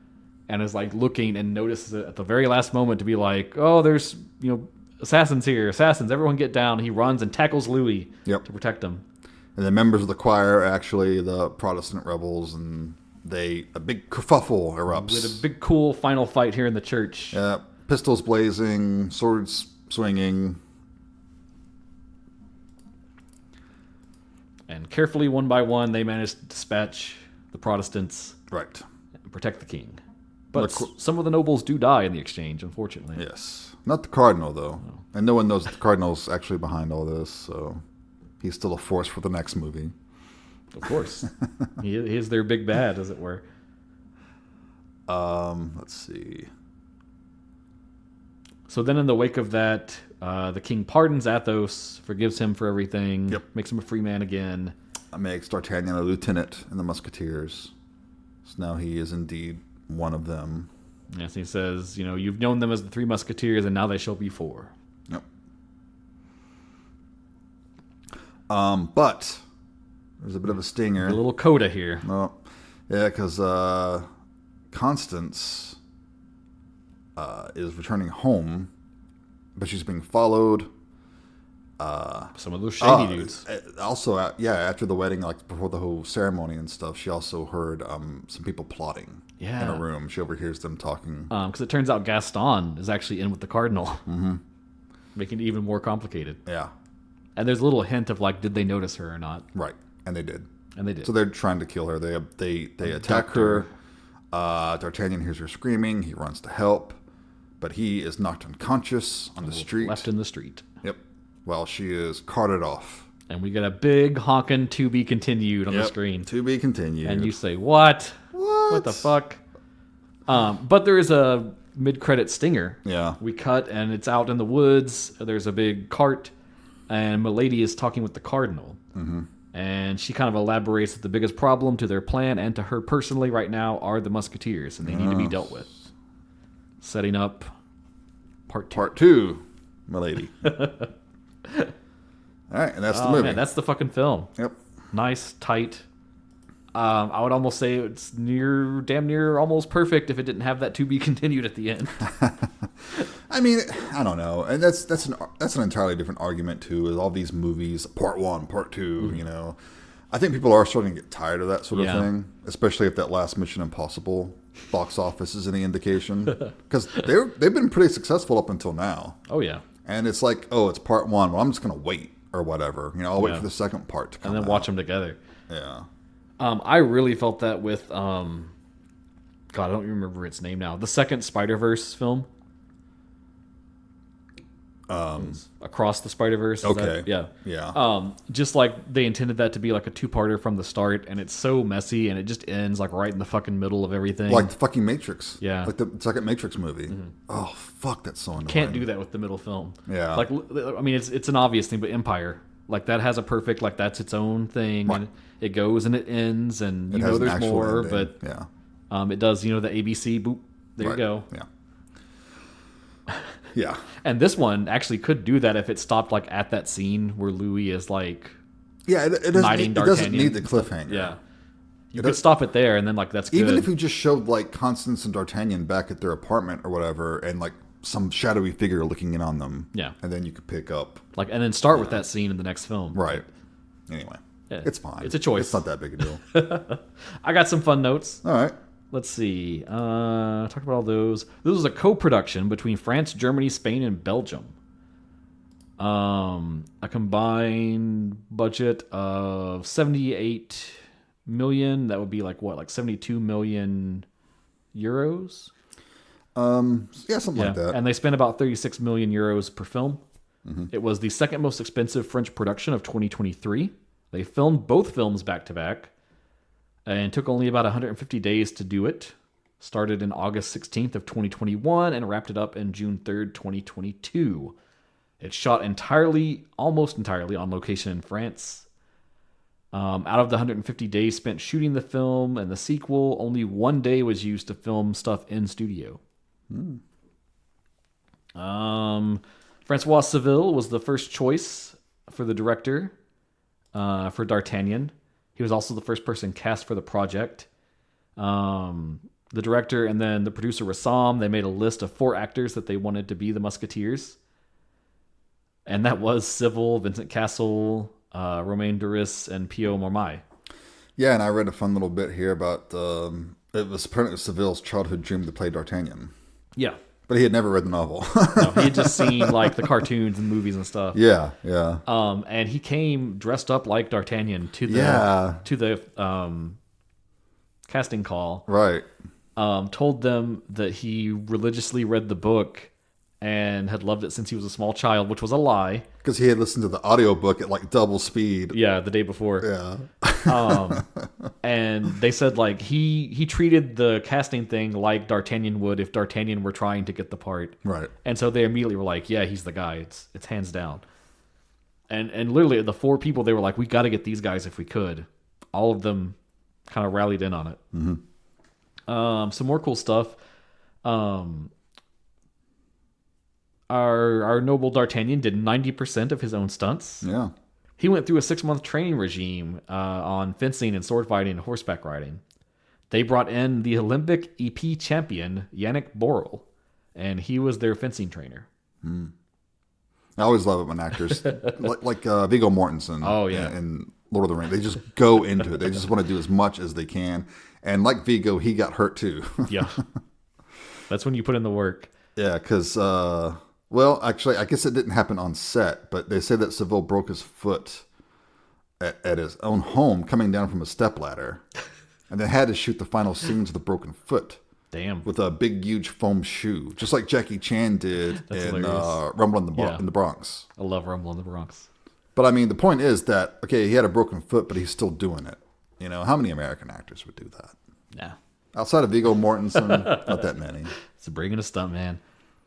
and is, like, looking and notices it at the very last moment to be like, oh, there's, assassins here. Assassins, everyone get down. He runs and tackles Louis to protect him. And the members of the choir are actually the Protestant rebels, and a big kerfuffle erupts. With a big, cool final fight here in the church. Yeah, pistols blazing, swords swinging. And carefully, one by one, they manage to dispatch the Protestants. Right. And protect the king. But some of the nobles do die in the exchange, unfortunately. Yes. Not the cardinal, though. No. And no one knows that the cardinal's actually behind all this, so he's still a force for the next movie. Of course. he is their big bad, as it were. Let's see. So then in the wake of that, the king pardons Athos, forgives him for everything, makes him a free man again. Makes D'Artagnan a lieutenant in the Musketeers. So now he is indeed one of them. Yes, he says, you've known them as the 3 Musketeers, and now they shall be 4. Yep. But there's a bit of a stinger. A little coda here. Oh, yeah, because Constance is returning home, but she's being followed. Some of those shady dudes. Also, after the wedding, like before the whole ceremony and stuff, she also heard some people plotting in a room. She overhears them talking. Because it turns out Gaston is actually in with the cardinal, making it even more complicated. Yeah. And there's a little hint of like, did they notice her or not? Right, and they did. So they're trying to kill her. They attack her. D'Artagnan hears her screaming. He runs to help, but he is knocked unconscious on the street. Left in the street. Yep. While she is carted off. And we get a big honking to be continued on the screen. To be continued. And you say, what? What the fuck? But there is a mid-credit stinger. Yeah. We cut, and it's out in the woods. There's a big cart, and Milady is talking with the cardinal. Mm-hmm. And she kind of elaborates that the biggest problem to their plan and to her personally right now are the Musketeers, and they need to be dealt with. Setting up part 2. Part 2, Milady. All right, and that's the movie. Man, that's the fucking film. Yep. Nice, tight. I would almost say it's damn near almost perfect if it didn't have that to be continued at the end. I mean, I don't know, and that's an entirely different argument too. Is all these movies, part 1, part 2, I think people are starting to get tired of that sort of thing, especially if that last Mission Impossible box office is any indication, because they've been pretty successful up until now. Oh yeah. And it's like, oh, it's part one. Well, I'm just gonna wait or whatever. I'll wait Yeah. for the second part to come and then out. watch them together. Yeah. I really felt that with God, I don't remember its name now. The second Spider-Verse film. Across the Spider-Verse. Okay. Yeah. Yeah. Just like they intended that to be like a two-parter from the start, and it's so messy, and it just ends like right in the fucking middle of everything. Like the fucking Matrix. Yeah. Like the second Matrix movie. Oh, fuck, that's so annoying. Can't do that with the middle film. Yeah. Like, I mean, it's an obvious thing, but Empire, like that has a perfect, like that's its own thing, Right. and it goes and it ends, and It you has know an there's actual more, ending. but Yeah. it does, the ABC, boop, there Right. you go. Yeah. Yeah. And this one actually could do that if it stopped like at that scene where Louis is like, Yeah, it doesn't D'Artagnan need the and stuff. cliffhanger. Yeah. You could stop it there, and then like that's good. Even if you just showed like Constance and D'Artagnan back at their apartment or whatever, and like some shadowy figure looking in on them. Yeah. And then you could pick up. like, and then start with that scene in the next film. Right. Anyway. Yeah. It's fine. It's a choice. It's not that big a deal. I got some fun notes. All right. Let's see. Talked about all those. This was a co-production between France, Germany, Spain, and Belgium. A combined budget of 78 million. That would be like what, like 72 million euros? Yeah, something like that. And they spent about 36 million euros per film. It was the second most expensive French production of 2023. They filmed both films back to back and took only about 150 days to do it. Started in August 16th of 2021 and wrapped it up in June 3rd, 2022. It's shot almost entirely on location in France. Out of the 150 days spent shooting the film and the sequel, only 1 day was used to film stuff in studio. Francois Civil was the first choice for the director for D'Artagnan. He was also the first person cast for the project. The director and then the producer Rassam, they made a list of 4 actors that they wanted to be the Musketeers. And that was Civil, Vincent Cassel, Romain Duris, and Pio Marmaille. Yeah, and I read a fun little bit here about it was apparently Seville's childhood dream to play D'Artagnan. Yeah. But he had never read the novel. No, he had just seen like the cartoons and movies and stuff. Yeah, yeah. And he came dressed up like D'Artagnan to the casting call. Right. Told them that he religiously read the book and had loved it since he was a small child, which was a lie. Because he had listened to the audiobook at like double speed. Yeah, the day before. Yeah. And they said like he treated the casting thing like D'Artagnan would if D'Artagnan were trying to get the part. Right. And so they immediately were like, yeah, he's the guy. It's hands down. And literally the 4 people, they were like, we got to get these guys if we could. All of them kind of rallied in on it. Mm-hmm. Some more cool stuff. Our noble D'Artagnan did 90% of his own stunts. Yeah. He went through a 6-month training regime on fencing and sword fighting and horseback riding. They brought in the Olympic EP champion, Yannick Borel, and he was their fencing trainer. I always love it when actors, like Viggo Mortensen in Lord of the Rings, they just go into it. They just want to do as much as they can. And like Viggo, he got hurt too. Yeah. That's when you put in the work. Yeah, because, well, actually, I guess it didn't happen on set, but they say that Seville broke his foot at his own home coming down from a stepladder and then had to shoot the final scenes with a broken foot. Damn. With a big, huge foam shoe, just like Jackie Chan did in Rumble in the Bronx. I love Rumble in the Bronx. But I mean, the point is that, okay, he had a broken foot, but he's still doing it. You know, how many American actors would do that? Yeah. Outside of Viggo Mortensen, not that many. It's bringing a stunt, man.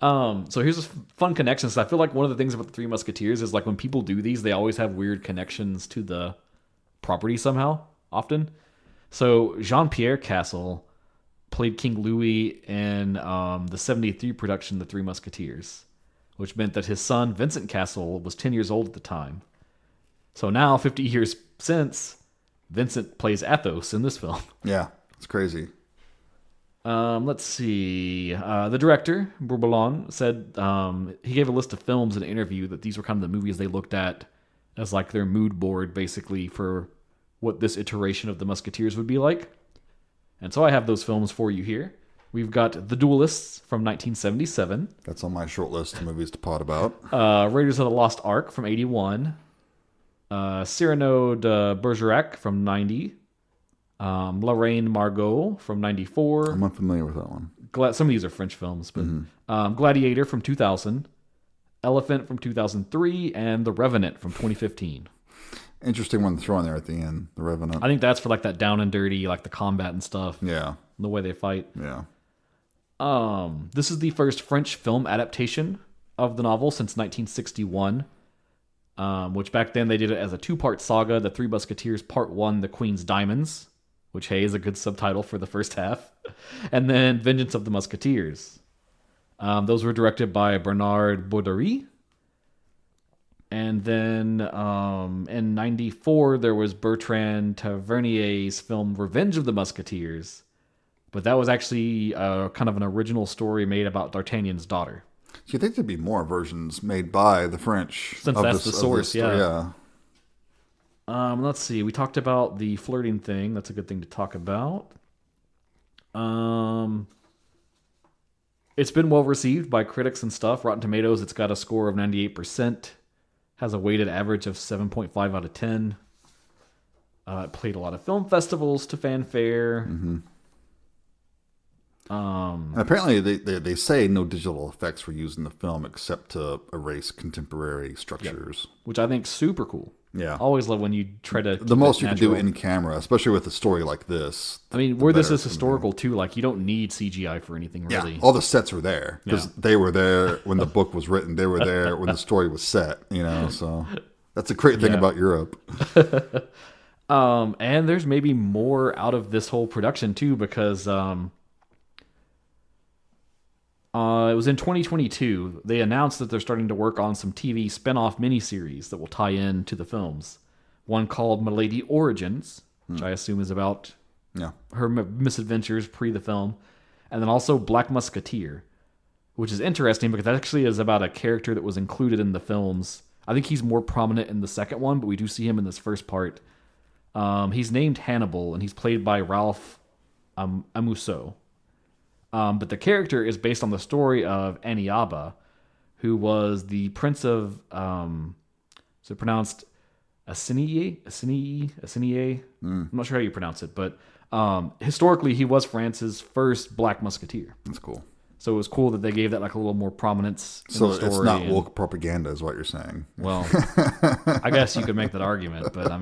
So here's a fun connection. So I feel like one of the things about the Three Musketeers is like when people do these, they always have weird connections to the property somehow, often. So Jean-Pierre Cassel played King Louis in the 73 production, The Three Musketeers, which meant that his son, Vincent Cassel, was 10 years old at the time. So now, 50 years since, Vincent plays Athos in this film. Yeah, it's crazy. Let's see. The director, Bourboulon, said he gave a list of films in an interview that these were kind of the movies they looked at as like their mood board, basically, for what this iteration of the Musketeers would be like. And so I have those films for you here. We've got The Duelists from 1977. That's on my short list of movies to pod about. Raiders of the Lost Ark from 81. Cyrano de Bergerac from 90. Lorraine Margot from 94. I'm unfamiliar with that one. Some of these are French films, but Gladiator from 2000. Elephant from 2003. And The Revenant from 2015. Interesting one to throw in there at the end, The Revenant. I think that's for like that down and dirty, like the combat and stuff. Yeah. The way they fight. Yeah. This is the first French film adaptation of the novel since 1961, which back then they did it as a two-part saga, The Three Musketeers Part 1, The Queen's Diamonds, which, hey, is a good subtitle for the first half, and then Vengeance of the Musketeers. Those were directed by Bernard Borderie. And then in 94, there was Bertrand Tavernier's film Revenge of the Musketeers. But that was actually kind of an original story made about D'Artagnan's daughter. So you think there'd be more versions made by the French? Since that's the source, yeah. Let's see. We talked about the flirting thing. That's a good thing to talk about. It's been well received by critics and stuff. Rotten Tomatoes, it's got a score of 98%. Has a weighted average of 7.5 out of 10. It played a lot of film festivals to fanfare. Mm-hmm. And apparently they say no digital effects were used in the film except to erase contemporary structures. Yep. Which I think is super cool. Yeah. I always love when you try to... The most you can do in camera, especially with a story like this. I mean, where this is historical too, like you don't need CGI for anything really. Yeah, all the sets are there because they were there when the book was written. They were there when the story was set, so that's a great thing about Europe. And there's maybe more out of this whole production too because... it was in 2022. They announced that they're starting to work on some TV spin-off miniseries that will tie in to the films. One called Milady Origins, which I assume is about her misadventures pre the film. And then also Black Musketeer, which is interesting because that actually is about a character that was included in the films. I think he's more prominent in the second one, but we do see him in this first part. He's named Hannibal, and he's played by Ralph Amusso. But the character is based on the story of Aniaba, who was the prince of, is it pronounced Assinier? I'm not sure how you pronounce it, but historically he was France's first Black Musketeer. That's cool. So it was cool that they gave that like a little more prominence in the story. So it's not woke propaganda is what you're saying. Well, I guess you could make that argument, but I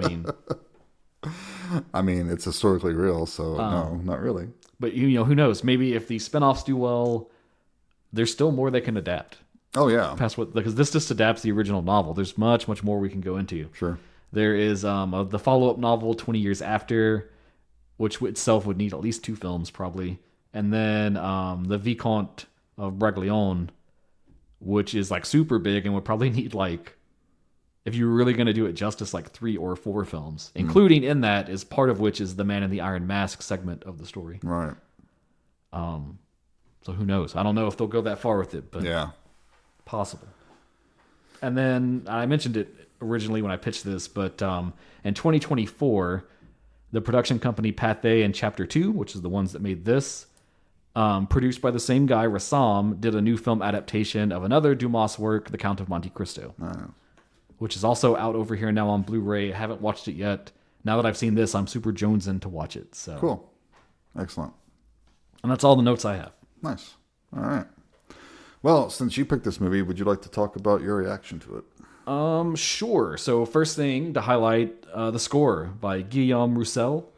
mean, it's historically real, so no, not really. But who knows? Maybe if these spinoffs do well, there's still more they can adapt. Oh yeah, past what because this just adapts the original novel. There's much more we can go into. Sure. There is the follow-up novel 20 years after, which itself would need at least 2 films probably, and then the Vicomte of Braglione, which is like super big and would probably need like, if you were really going to do it justice, like 3 or 4 films, including in that is part of which is the Man in the Iron Mask segment of the story. Right. So who knows? I don't know if they'll go that far with it, but yeah, possible. And then I mentioned it originally when I pitched this, but in 2024, the production company Pathé and Chapter 2, which is the ones that made this, produced by the same guy, Rassam, did a new film adaptation of another Dumas work, The Count of Monte Cristo. Which is also out over here now on Blu-ray. I haven't watched it yet. Now that I've seen this, I'm super jonesing to watch it. So cool. Excellent. And that's all the notes I have. Nice. All right. Well, since you picked this movie, would you like to talk about your reaction to it? Sure. So first thing to highlight, the score by Guillaume Roussel.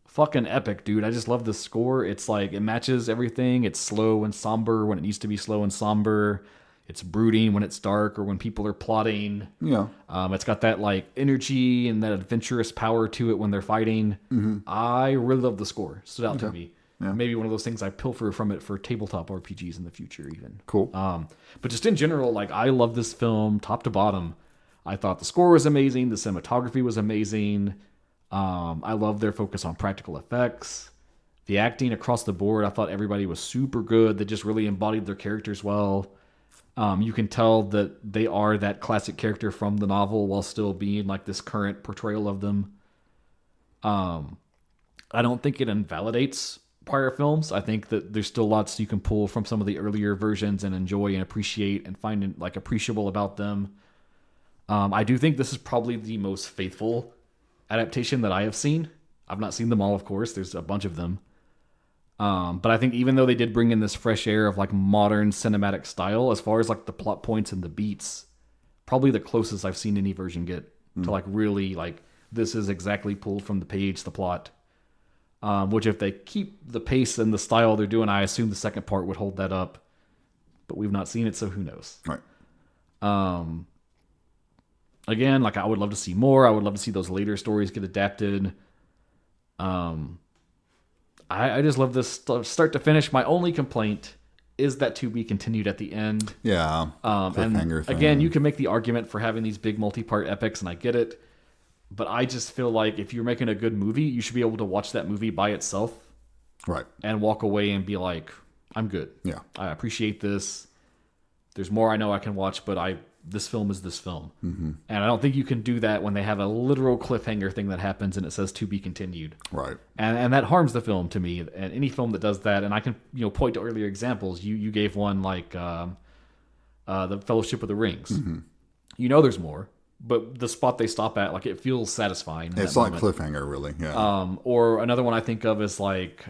Fucking epic, dude. I just love the score. It's like, it matches everything. It's slow and somber when it needs to be slow and somber. It's brooding when it's dark or when people are plotting. Yeah. It's got that like energy and that adventurous power to it when they're fighting. Mm-hmm. I really love the score. Stood out to me. Yeah. Maybe one of those things I pilfer from it for tabletop RPGs in the future even. Cool. But just in general, like I love this film top to bottom. I thought the score was amazing. The cinematography was amazing. I love their focus on practical effects. The acting across the board, I thought everybody was super good. They just really embodied their characters well. You can tell that they are that classic character from the novel while still being like this current portrayal of them. I don't think it invalidates prior films. I think that there's still lots you can pull from some of the earlier versions and enjoy and appreciate and find like appreciable about them. I do think this is probably the most faithful adaptation that I have seen. I've not seen them all, of course. There's a bunch of them. But I think even though they did bring in this fresh air of like modern cinematic style, as far as like the plot points and the beats, probably the closest I've seen any version get to like really like this is exactly pulled from the page, the plot. Which if they keep the pace and the style they're doing, I assume the second part would hold that up. But we've not seen it, so who knows? Right. Again, like I would love to see more. I would love to see those later stories get adapted. I just love this start to finish. My only complaint is that to be continued at the end. Yeah. And again, you can make the argument for having these big multi-part epics, and I get it. But I just feel like if you're making a good movie, you should be able to watch that movie by itself. Right. And walk away and be like, I'm good. Yeah. I appreciate this. There's more I know I can watch, but this film is this film. Mm-hmm. And I don't think you can do that when they have a literal cliffhanger thing that happens and it says to be continued. Right. And that harms the film to me. And any film that does that, and I can point to earlier examples. You gave one like the Fellowship of the Rings. Mm-hmm. There's more. But the spot they stop at, like, it feels satisfying. It's like cliffhanger, really. Yeah. Or another one I think of is like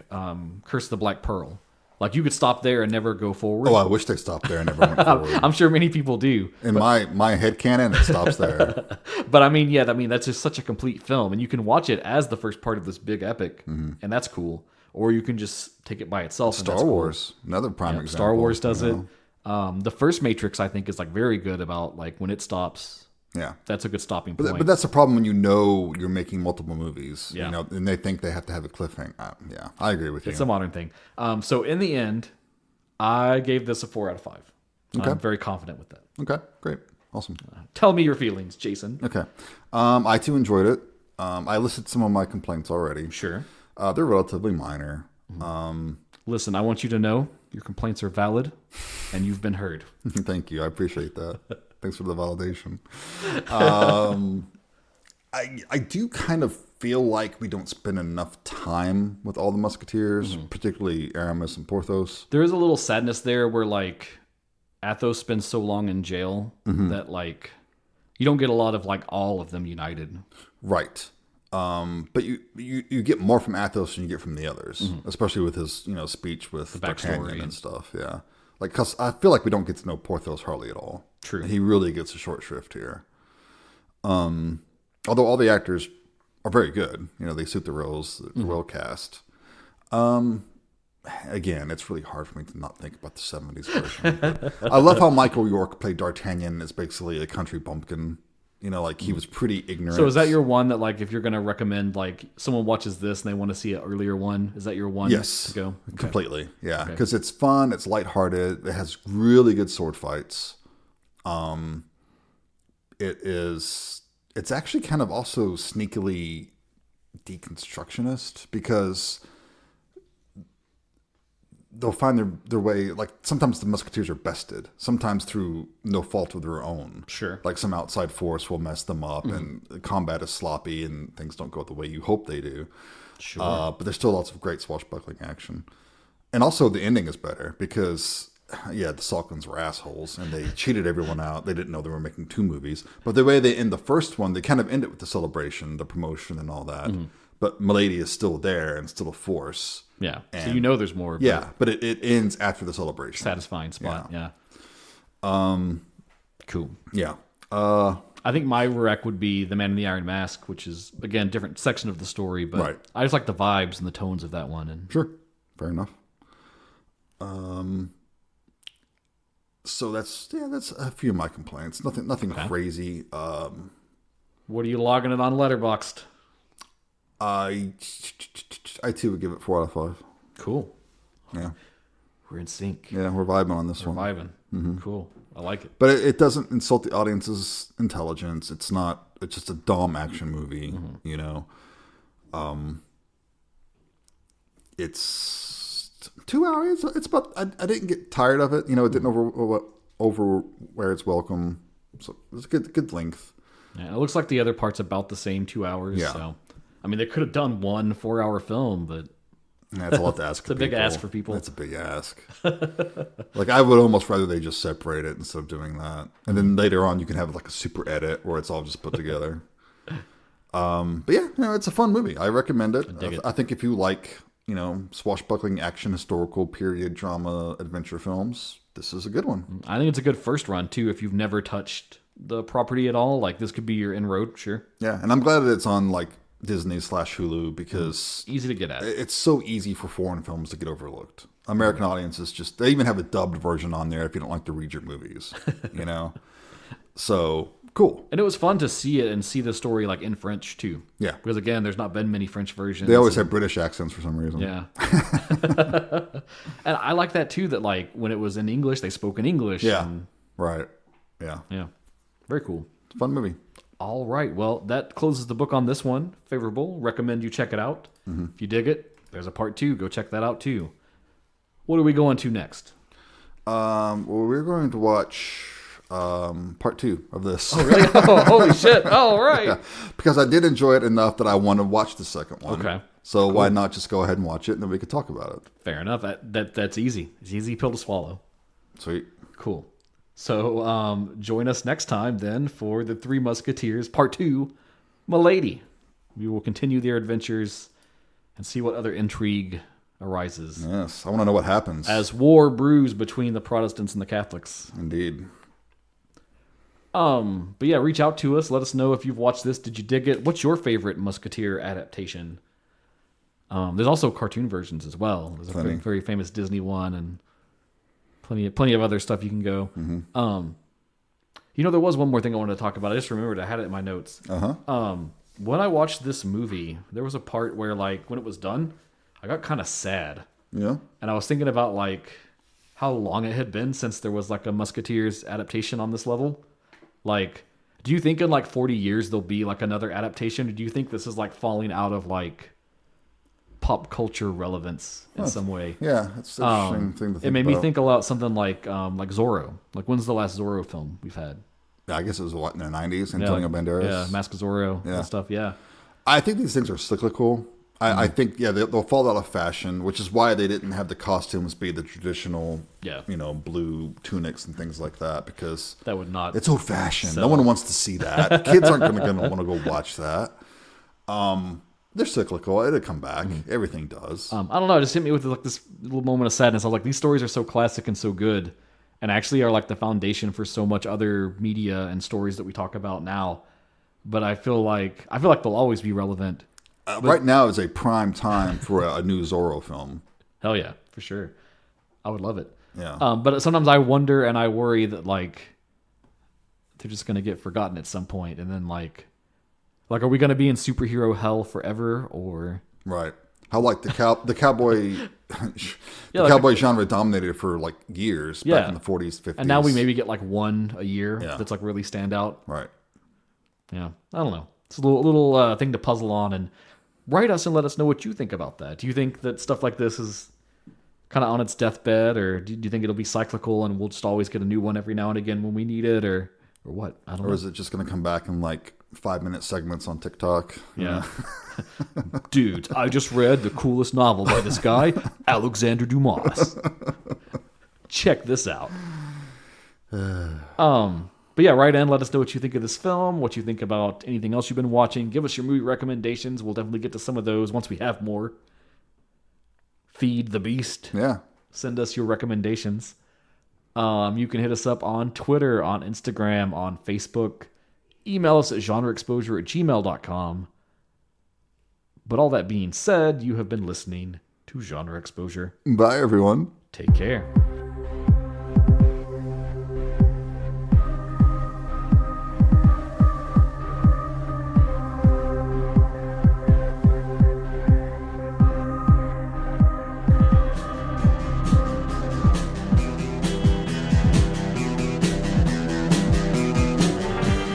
Curse of the Black Pearl. Like, you could stop there and never go forward. Oh, I wish they stopped there and never went forward. I'm sure many people do. In my headcanon, it stops there. But I mean, that's just such a complete film. And you can watch it as the first part of this big epic. Mm-hmm. And that's cool. Or you can just take it by itself. Star Wars, cool. Another prime example. Star Wars does it. The first Matrix, I think, is like very good about like when it stops. Yeah, that's a good stopping point. But that's the problem when you're making multiple movies, yeah. And they think they have to have a cliffhanger. Yeah, I agree with you. It's a modern thing. So in the end, I gave this a 4 out of 5. Okay. I'm very confident with that. Okay, great, awesome. Tell me your feelings, Jason. Okay, I too enjoyed it. I listed some of my complaints already. Sure, they're relatively minor. Listen, I want you to know your complaints are valid, and you've been heard. Thank you, I appreciate that. Thanks for the validation. I do kind of feel like we don't spend enough time with all the Musketeers, particularly Aramis and Porthos. There is a little sadness there where, like, Athos spends so long in jail that, like, you don't get a lot of, like, all of them united. Right. But you get more from Athos than you get from the others, especially with his speech with D'Artagnan and stuff. Yeah. Like, because I feel like we don't get to know Porthos hardly at all. True. He really gets a short shrift here. Although all the actors are very good. They suit the roles. They're well cast. Again, it's really hard for me to not think about the 70s version. I love how Michael York played D'Artagnan as basically a country bumpkin. Like he was pretty ignorant. So is that your one that, like, if you're going to recommend, like, someone watches this and they want to see an earlier one, is that your one to go? Okay. Completely. Yeah. Because it's fun. It's lighthearted. It has really good sword fights. It's actually kind of also sneakily deconstructionist because they'll find their way. Like, sometimes the Musketeers are bested, sometimes through no fault of their own. Sure. Like some outside force will mess them up and the combat is sloppy and things don't go the way you hope they do. Sure. But there's still lots of great swashbuckling action. And also the ending is better because, the Salkins were assholes and they cheated everyone out. They didn't know they were making 2 movies. But the way they end the first one, they kind of end it with the celebration, the promotion and all that. But Milady is still there and still a force. Yeah. And, so there's more. But it ends after the celebration. Satisfying spot. Yeah. Cool. Yeah. I think my rec would be The Man in the Iron Mask, which is, again, different section of the story. But I just like the vibes and the tones of that one. And sure. Fair enough. So that's a few of my complaints. Nothing crazy. What are you logging it on Letterboxd? I too would give it 4 out of 5. Cool. Yeah. We're in sync. Yeah, we're vibing on this one. Vibing. Mm-hmm. Cool. I like it. But it doesn't insult the audience's intelligence. It's just a dumb action movie, It's 2 hours. It's about. I didn't get tired of it. It didn't overwear its welcome. So it's a good length. Yeah, it looks like the other part's about the same 2 hours. Yeah. So, I mean, they could have done one 4-hour film, but That's a lot to ask. It's a big ask for people. That's a big ask. Like, I would almost rather they just separate it instead of doing that. And then later on, you can have like a super edit where it's all just put together. But yeah, it's a fun movie. I recommend it. I think if you like, swashbuckling action, historical, period, drama, adventure films, this is a good one. I think it's a good first run, too, if you've never touched the property at all. Like, this could be your inroad, sure. Yeah, and I'm glad that it's on, like, Disney/Hulu because... Easy to get at. It's so easy for foreign films to get overlooked. American audiences just... They even have a dubbed version on there if you don't like to read your movies, So... Cool. And it was fun to see it and see the story like in French too. Yeah. Because again, there's not been many French versions. They always have British accents for some reason. Yeah. And I like that too, that like when it was in English, they spoke in English. Yeah. Right. Yeah. Yeah. Very cool. It's a fun movie. All right. Well, that closes the book on this one. Favorable. Recommend you check it out. Mm-hmm. If you dig it, there's a part 2. Go check that out too. What are we going to next? Well, we're going to watch... part 2 of this. Oh, really? Oh, holy shit. All right. Yeah. Because I did enjoy it enough that I want to watch the second one. Okay. So why not just go ahead and watch it and then we could talk about it? Fair enough. That's easy. It's an easy pill to swallow. Sweet. Cool. So join us next time then for the Three Musketeers Part 2, Milady. We will continue their adventures and see what other intrigue arises. Yes. I want to know what happens. As war brews between the Protestants and the Catholics. Indeed. But yeah, reach out to us. Let us know if you've watched this. Did you dig it? What's your favorite Musketeer adaptation? There's also cartoon versions as well. There's a very, very famous Disney one and plenty of other stuff you can go. Mm-hmm. There was one more thing I wanted to talk about. I just remembered I had it in my notes. When I watched this movie, there was a part where like when it was done, I got kind of sad. Yeah. And I was thinking about like how long it had been since there was like a Musketeers adaptation on this level. Like, do you think in like 40 years there'll be like another adaptation? Or do you think this is like falling out of like pop culture relevance in some way? Yeah, it's an interesting thing to think about. It made me think about something like Zorro. Like, when's the last Zorro film we've had? Yeah, I guess it was in the 90s, Antonio Banderas. Yeah, Mask of Zorro and stuff, yeah. I think these things are cyclical. I think, they'll fall out of fashion, which is why they didn't have the costumes be the traditional, blue tunics and things like that, because that would not. It's old fashioned. No one wants to see that. Kids aren't going to want to go watch that. They're cyclical. It'll come back. Everything does. I don't know. It just hit me with like this little moment of sadness. I was like, these stories are so classic and so good, and actually are like the foundation for so much other media and stories that we talk about now. But I feel like they'll always be relevant. Right now is a prime time for a new Zorro film. Hell yeah, for sure. I would love it. Yeah. But sometimes I wonder and I worry that like they're just gonna get forgotten at some point, and then like are we gonna be in superhero hell forever or? Right. How like the cowboy cowboy genre dominated for like years back in the 40s, 50s, and now we maybe get like one a year that's like really stand out. Right. Yeah. I don't know. It's a little thing to puzzle on, and write us and let us know what you think about that. Do you think that stuff like this is kind of on its deathbed, or do you think it'll be cyclical and we'll just always get a new one every now and again when we need it, or what? I don't know. Or is it just going to come back in like 5-minute segments on TikTok? Yeah. Dude, I just read the coolest novel by this guy, Alexander Dumas. Check this out. But yeah, write in, let us know what you think of this film, what you think about anything else you've been watching. Give us your movie recommendations. We'll definitely get to some of those once we have more. Feed the beast. Yeah. Send us your recommendations. You can hit us up on Twitter, on Instagram, on Facebook. Email us at genreexposure@gmail.com. But all that being said, you have been listening to Genre Exposure. Bye, everyone. Take care.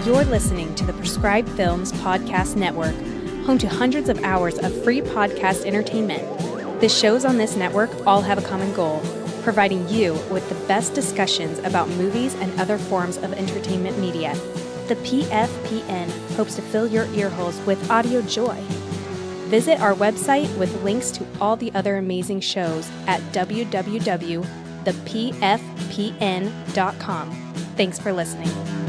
You're listening to the Prescribed Films Podcast Network, home to hundreds of hours of free podcast entertainment. The shows on this network all have a common goal, providing you with the best discussions about movies and other forms of entertainment media. The PFPN hopes to fill your earholes with audio joy. Visit our website with links to all the other amazing shows at www.thepfpn.com. Thanks for listening.